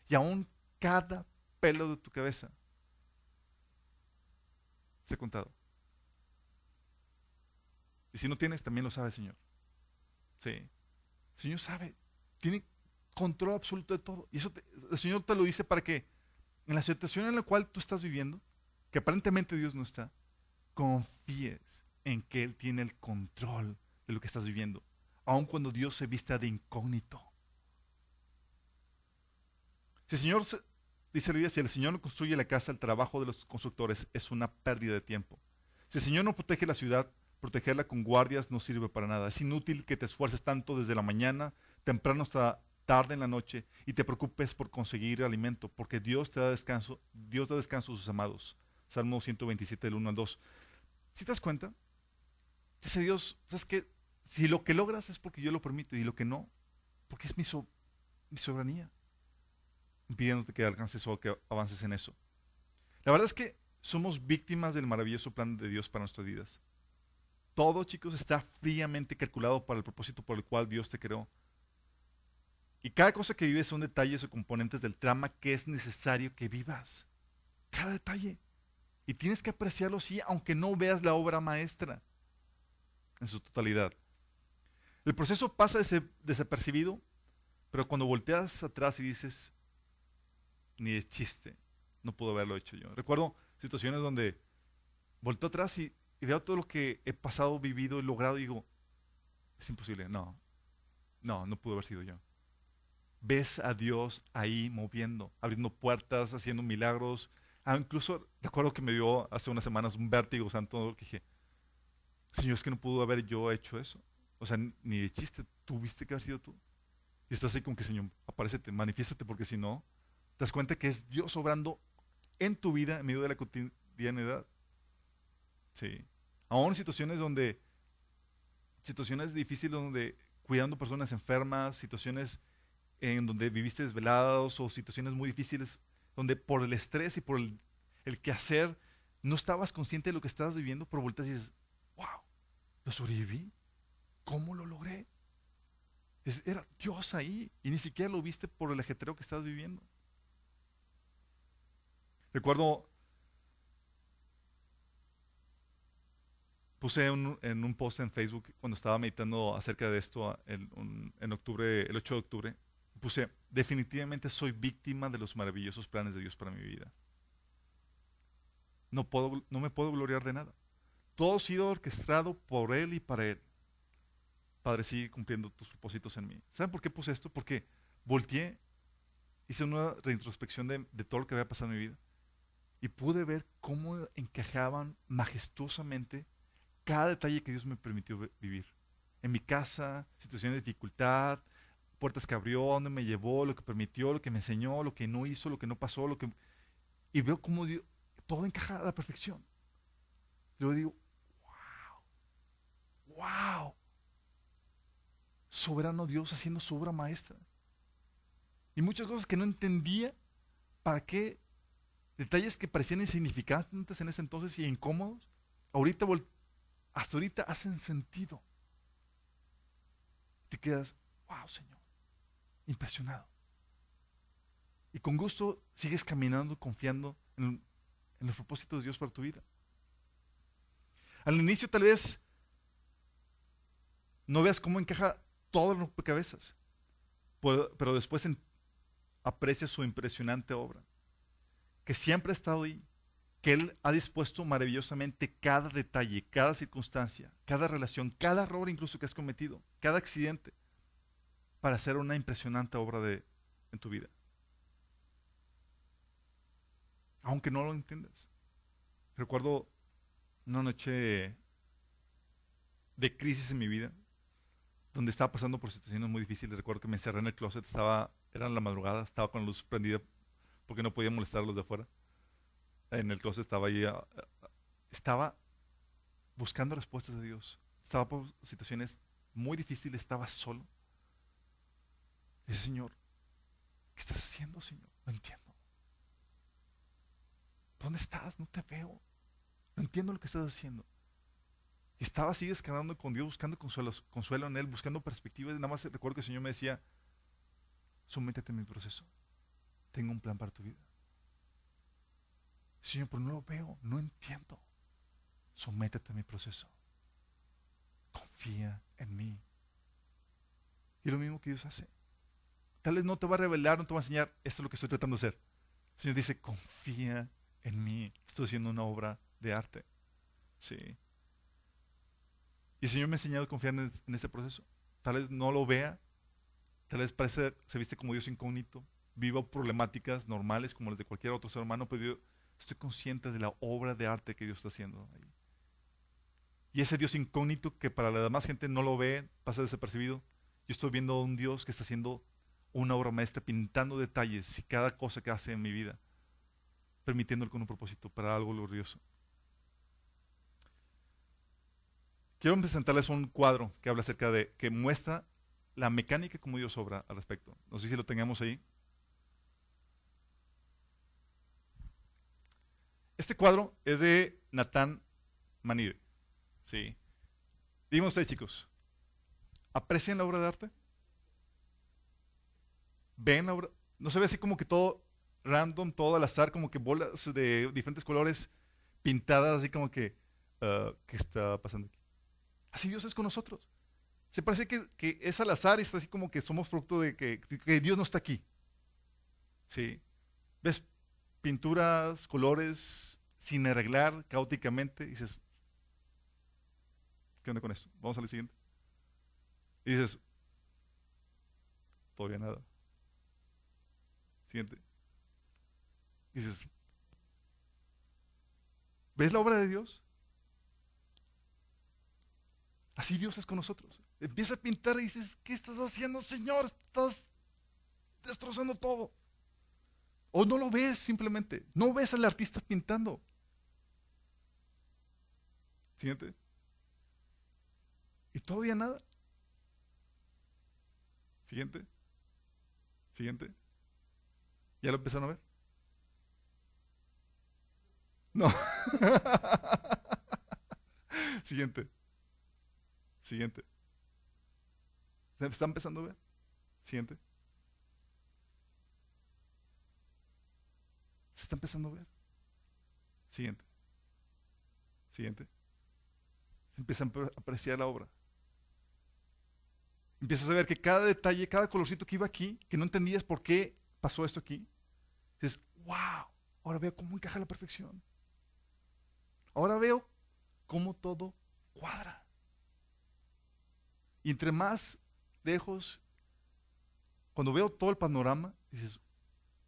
S1: Y aún cada pelo de tu cabeza está contado. Y si no tienes, también lo sabe el Señor. Sí. El Señor sabe. Tiene control absoluto de todo. Y el Señor te lo dice para que en la situación en la cual tú estás viviendo, que aparentemente Dios no está, confíes en que Él tiene el control de lo que estás viviendo, aun cuando Dios se vista de incógnito. Si el Señor, dice la Biblia, si el Señor no construye la casa, el trabajo de los constructores es una pérdida de tiempo. Si el Señor no protege la ciudad, protegerla con guardias no sirve para nada. Es inútil que te esfuerces tanto desde la mañana, temprano hasta tarde en la noche, y te preocupes por conseguir alimento, porque Dios da descanso a sus amados. Salmo 127, del 1 al 2. ¿Sí te das cuenta? Dice Dios, ¿sabes qué? Si lo que logras es porque yo lo permito, y lo que no, porque es mi soberanía, pidiéndote que alcances o que avances en eso. La verdad es que somos víctimas del maravilloso plan de Dios para nuestras vidas. Todo, chicos, está fríamente calculado para el propósito por el cual Dios te creó. Y cada cosa que vives son detalles o componentes del trama que es necesario que vivas. Cada detalle. Y tienes que apreciarlo así, aunque no veas la obra maestra en su totalidad. El proceso pasa desapercibido, pero cuando volteas atrás y dices, ni de chiste, no puedo haberlo hecho yo. Recuerdo situaciones donde volteo atrás y veo todo lo que he pasado, vivido y logrado y digo, es imposible, no pudo haber sido yo. Ves a Dios ahí moviendo, abriendo puertas, haciendo milagros. Incluso recuerdo que me dio hace unas semanas un vértigo santo que dije, Señor, es que no pudo haber yo hecho eso. O sea, ni de chiste, tuviste que haber sido tú. Y estás así como que, Señor, aparécete, manifiéstate, porque si no, te das cuenta que es Dios obrando en tu vida en medio de la cotidianidad. Sí. Aún en situaciones difíciles donde cuidando personas enfermas, situaciones en donde viviste desvelados o situaciones muy difíciles donde por el estrés y por el quehacer no estabas consciente de lo que estabas viviendo, pero volteas y dices, wow, lo sobreviví, ¿cómo lo logré? Era Dios ahí y ni siquiera lo viste por el ajetreo que estabas viviendo. Recuerdo, puse en un post en Facebook cuando estaba meditando acerca de esto en octubre, el 8 de octubre, puse, definitivamente soy víctima de los maravillosos planes de Dios para mi vida. No me puedo gloriar de nada. Todo ha sido orquestado por Él y para Él. Padre, sigue cumpliendo tus propósitos en mí. ¿Saben por qué puse esto? Porque volteé, hice una reintrospección de todo lo que había pasado en mi vida y pude ver cómo encajaban majestuosamente cada detalle que Dios me permitió vivir. En mi casa, situaciones de dificultad, puertas que abrió, dónde me llevó, lo que permitió, lo que me enseñó, lo que no hizo, lo que no pasó, y veo cómo todo encaja a la perfección. Luego digo, wow, soberano Dios haciendo su obra maestra. Y muchas cosas que no entendía, ¿para qué? Detalles que parecían insignificantes en ese entonces y incómodos, hasta ahorita hacen sentido. Te quedas, wow, Señor, impresionado. Y con gusto sigues caminando, confiando en los propósitos de Dios para tu vida. Al inicio tal vez no veas cómo encaja todo en rompecabezas, pero después aprecias su impresionante obra, que siempre ha estado ahí, que Él ha dispuesto maravillosamente cada detalle, cada circunstancia, cada relación, cada error incluso que has cometido, cada accidente, para hacer una impresionante obra en tu vida. Aunque no lo entiendas. Recuerdo una noche de crisis en mi vida, donde estaba pasando por situaciones muy difíciles. Recuerdo que me encerré en el closet, era la madrugada, estaba con la luz prendida porque no podía molestar a los de afuera. En el closet estaba ahí, estaba buscando respuestas de Dios. Estaba por situaciones muy difíciles, estaba solo. Dice, Señor, ¿qué estás haciendo, Señor? No entiendo. ¿Dónde estás? No te veo. No entiendo lo que estás haciendo. Y estaba así descargando con Dios, buscando consuelo en Él, buscando perspectivas. Y nada más recuerdo que el Señor me decía, sométete a mi proceso. Tengo un plan para tu vida. Señor, pero no lo veo, no entiendo. Sométete a mi proceso. Confía en mí. Y lo mismo que Dios hace. Tal vez no te va a revelar, no te va a enseñar, esto es lo que estoy tratando de hacer. El Señor dice, confía en mí. Estoy haciendo una obra de arte. Sí. Y el Señor me ha enseñado a confiar en ese proceso. Tal vez no lo vea, tal vez se viste como Dios incógnito, viva problemáticas normales como las de cualquier otro ser humano, pero yo estoy consciente de la obra de arte que Dios está haciendo ahí. Y ese Dios incógnito que para la demás gente no lo ve, pasa desapercibido, yo estoy viendo a un Dios que está haciendo una obra maestra, pintando detalles y cada cosa que hace en mi vida, permitiéndolo con un propósito para algo glorioso. Quiero presentarles un cuadro que habla acerca que muestra la mecánica como Dios obra al respecto. No sé si lo tengamos ahí. Este cuadro es de Nathan Manir. Sí. Díganme ustedes, chicos, ¿aprecian la obra de arte? ¿Ven la obra? ¿No se ve así como que todo random, todo al azar, como que bolas de diferentes colores pintadas, así como que, ¿qué está pasando aquí? Así Dios es con nosotros. Se parece que es al azar y es así como que somos producto de que Dios no está aquí. ¿Sí? ¿Ves pinturas, colores, sin arreglar, caóticamente? Y dices, ¿qué onda con esto? Vamos al siguiente. Y dices, todavía nada. Siguiente. Y dices, ¿ves la obra de Dios? Así Dios es con nosotros. Empieza a pintar y dices, ¿qué estás haciendo, Señor? Estás destrozando todo. O no lo ves simplemente. No ves al artista pintando. Siguiente. Y todavía nada. Siguiente. Siguiente. ¿Ya lo empezaron a ver? No. Siguiente. Siguiente. ¿Se está empezando a ver? Siguiente. Se está empezando a ver. Siguiente. Siguiente. Se empieza a apreciar la obra. Empiezas a ver que cada detalle, cada colorcito que iba aquí, que no entendías por qué pasó esto aquí, dices, wow, ahora veo cómo encaja a la perfección. Ahora veo cómo todo cuadra. Y entre más lejos, cuando veo todo el panorama, dices,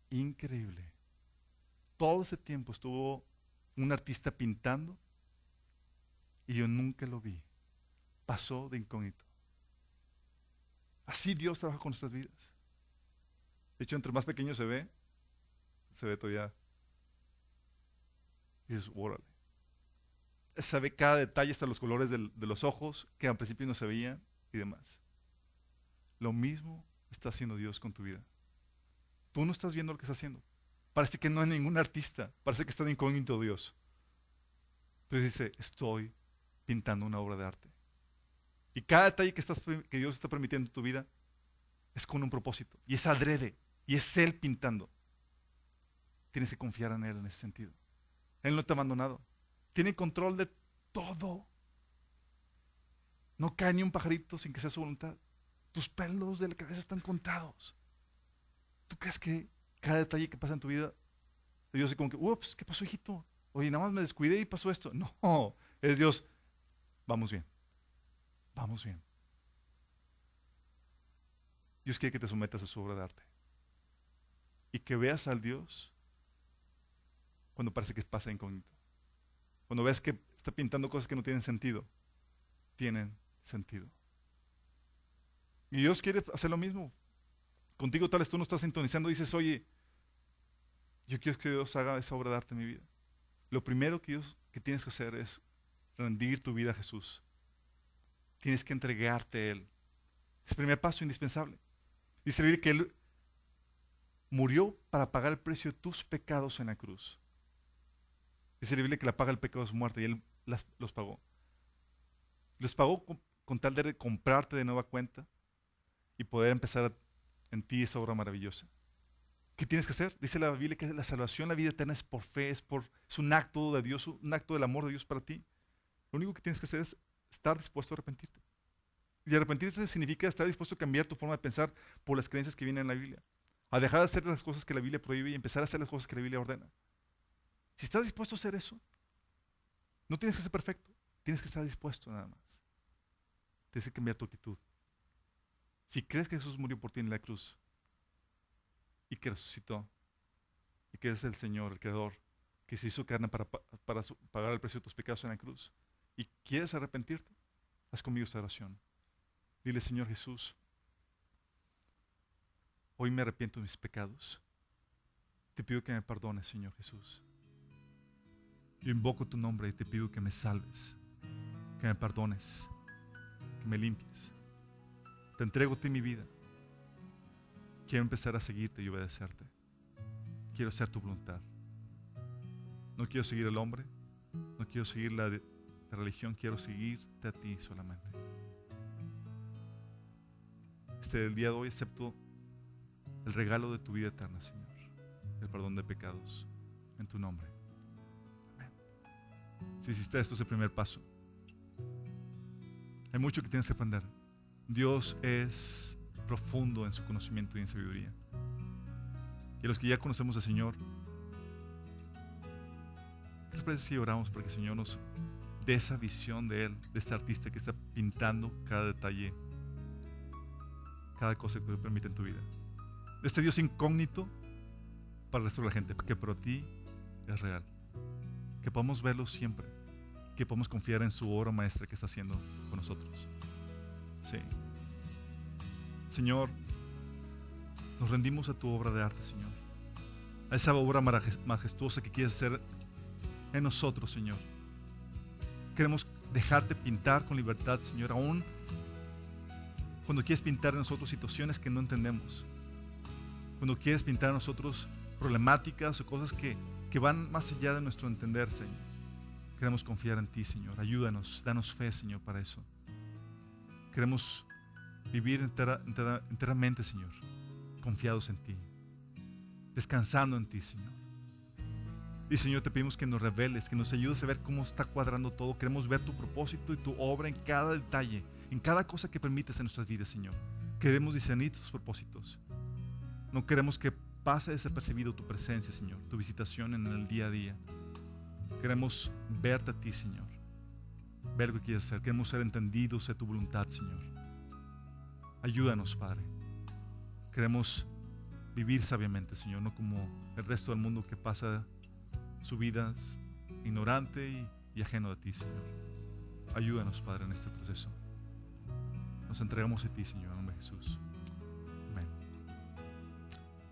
S1: increíble. Todo ese tiempo estuvo un artista pintando y yo nunca lo vi. Pasó de incógnito. Así Dios trabaja con nuestras vidas. De hecho, entre más pequeño se ve todavía. Y dices, órale. Se ve cada detalle, hasta los colores de los ojos, que al principio no se veían y demás. Lo mismo está haciendo Dios con tu vida. Tú no estás viendo lo que está haciendo. Parece que no hay ningún artista. Parece que está de incógnito Dios. Pero dice, estoy pintando una obra de arte. Y cada detalle que Dios está permitiendo en tu vida es con un propósito. Y es adrede. Y es Él pintando. Tienes que confiar en Él en ese sentido. Él no te ha abandonado. Tiene control de todo. No cae ni un pajarito sin que sea su voluntad. Tus pelos de la cabeza están contados. ¿Tú crees que cada detalle que pasa en tu vida, Dios es como que, ups, ¿qué pasó, hijito? Oye, nada más me descuidé y pasó esto. No, es Dios. Vamos bien, vamos bien. Dios quiere que te sometas a su obra de arte. Y que veas al Dios cuando parece que pasa incógnito. Cuando ves que está pintando cosas que no tienen sentido. Tienen sentido. Y Dios quiere hacer lo mismo. Contigo tal vez tú no estás sintonizando y dices, oye, yo quiero que Dios haga esa obra de arte en mi vida. Lo primero que tienes que hacer es rendir tu vida a Jesús. Tienes que entregarte a Él. Es el primer paso indispensable. Dice la Biblia que Él murió para pagar el precio de tus pecados en la cruz. Dice la Biblia que la paga del pecado es muerte y Él los pagó. Los pagó con tal de comprarte de nueva cuenta y poder empezar en ti esa obra maravillosa. ¿Qué tienes que hacer? Dice la Biblia que la salvación, la vida eterna es por fe, es un acto de Dios, un acto del amor de Dios para ti. Lo único que tienes que hacer es estar dispuesto a arrepentirte. Y arrepentirte significa estar dispuesto a cambiar tu forma de pensar por las creencias que vienen en la Biblia. A dejar de hacer las cosas que la Biblia prohíbe y empezar a hacer las cosas que la Biblia ordena. Si estás dispuesto a hacer eso, no tienes que ser perfecto, tienes que estar dispuesto nada más. Tienes que cambiar tu actitud. Si crees que Jesús murió por ti en la cruz y que resucitó y que es el Señor, el Creador, que se hizo carne para pagar el precio de tus pecados en la cruz y quieres arrepentirte, haz conmigo esta oración. Dile, Señor Jesús, hoy me arrepiento de mis pecados. Te pido que me perdones, Señor Jesús. Yo invoco tu nombre y te pido que me salves, que me perdones, que me limpies. Te entrego a ti mi vida. Quiero empezar a seguirte y obedecerte. Quiero hacer tu voluntad. No quiero seguir al hombre, no quiero seguir la religión, quiero seguirte a ti solamente. El día de hoy acepto el regalo de tu vida eterna, Señor, el perdón de pecados, en tu nombre. Amén. Si hiciste esto, es el primer paso. Hay mucho que tienes que aprender. Dios es profundo en su conocimiento y en sabiduría. Y a los que ya conocemos al Señor, ¿qué les parece si oramos para que el Señor nos dé esa visión de Él, de este artista que está pintando cada detalle, cada cosa que te permite en tu vida? De este Dios incógnito para el resto de la gente, que para ti es real. Que podamos verlo siempre, que podamos confiar en su obra maestra que está haciendo con nosotros. Sí. Señor, nos rendimos a tu obra de arte, Señor. A esa obra majestuosa que quieres hacer en nosotros, Señor. Queremos dejarte pintar con libertad, Señor, aún cuando quieres pintar en nosotros situaciones que no entendemos. Cuando quieres pintar en nosotros problemáticas o cosas que van más allá de nuestro entender, Señor. Queremos confiar en ti, Señor. Ayúdanos, danos fe, Señor, para eso. Queremos vivir enteramente, Señor, confiados en ti, descansando en ti, Señor. Y, Señor, te pedimos que nos reveles, que nos ayudes a ver cómo está cuadrando todo. Queremos ver tu propósito y tu obra en cada detalle, en cada cosa que permites en nuestras vidas, Señor. Queremos discernir tus propósitos. No queremos que pase desapercibido tu presencia, Señor, tu visitación en el día a día. Queremos verte a ti, Señor, ver lo que quieres hacer. Queremos ser entendidos de tu voluntad, Señor. Ayúdanos, Padre. Queremos vivir sabiamente, Señor, no como el resto del mundo que pasa su vida ignorante y ajeno de ti, Señor. Ayúdanos, Padre, en este proceso. Nos entregamos a ti, Señor, en nombre de Jesús. Amén.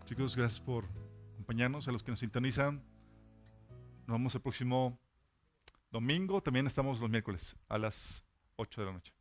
S1: Chicos, gracias por acompañarnos. A los que nos sintonizan, nos vemos el próximo domingo. También estamos los miércoles a las 8 de la noche.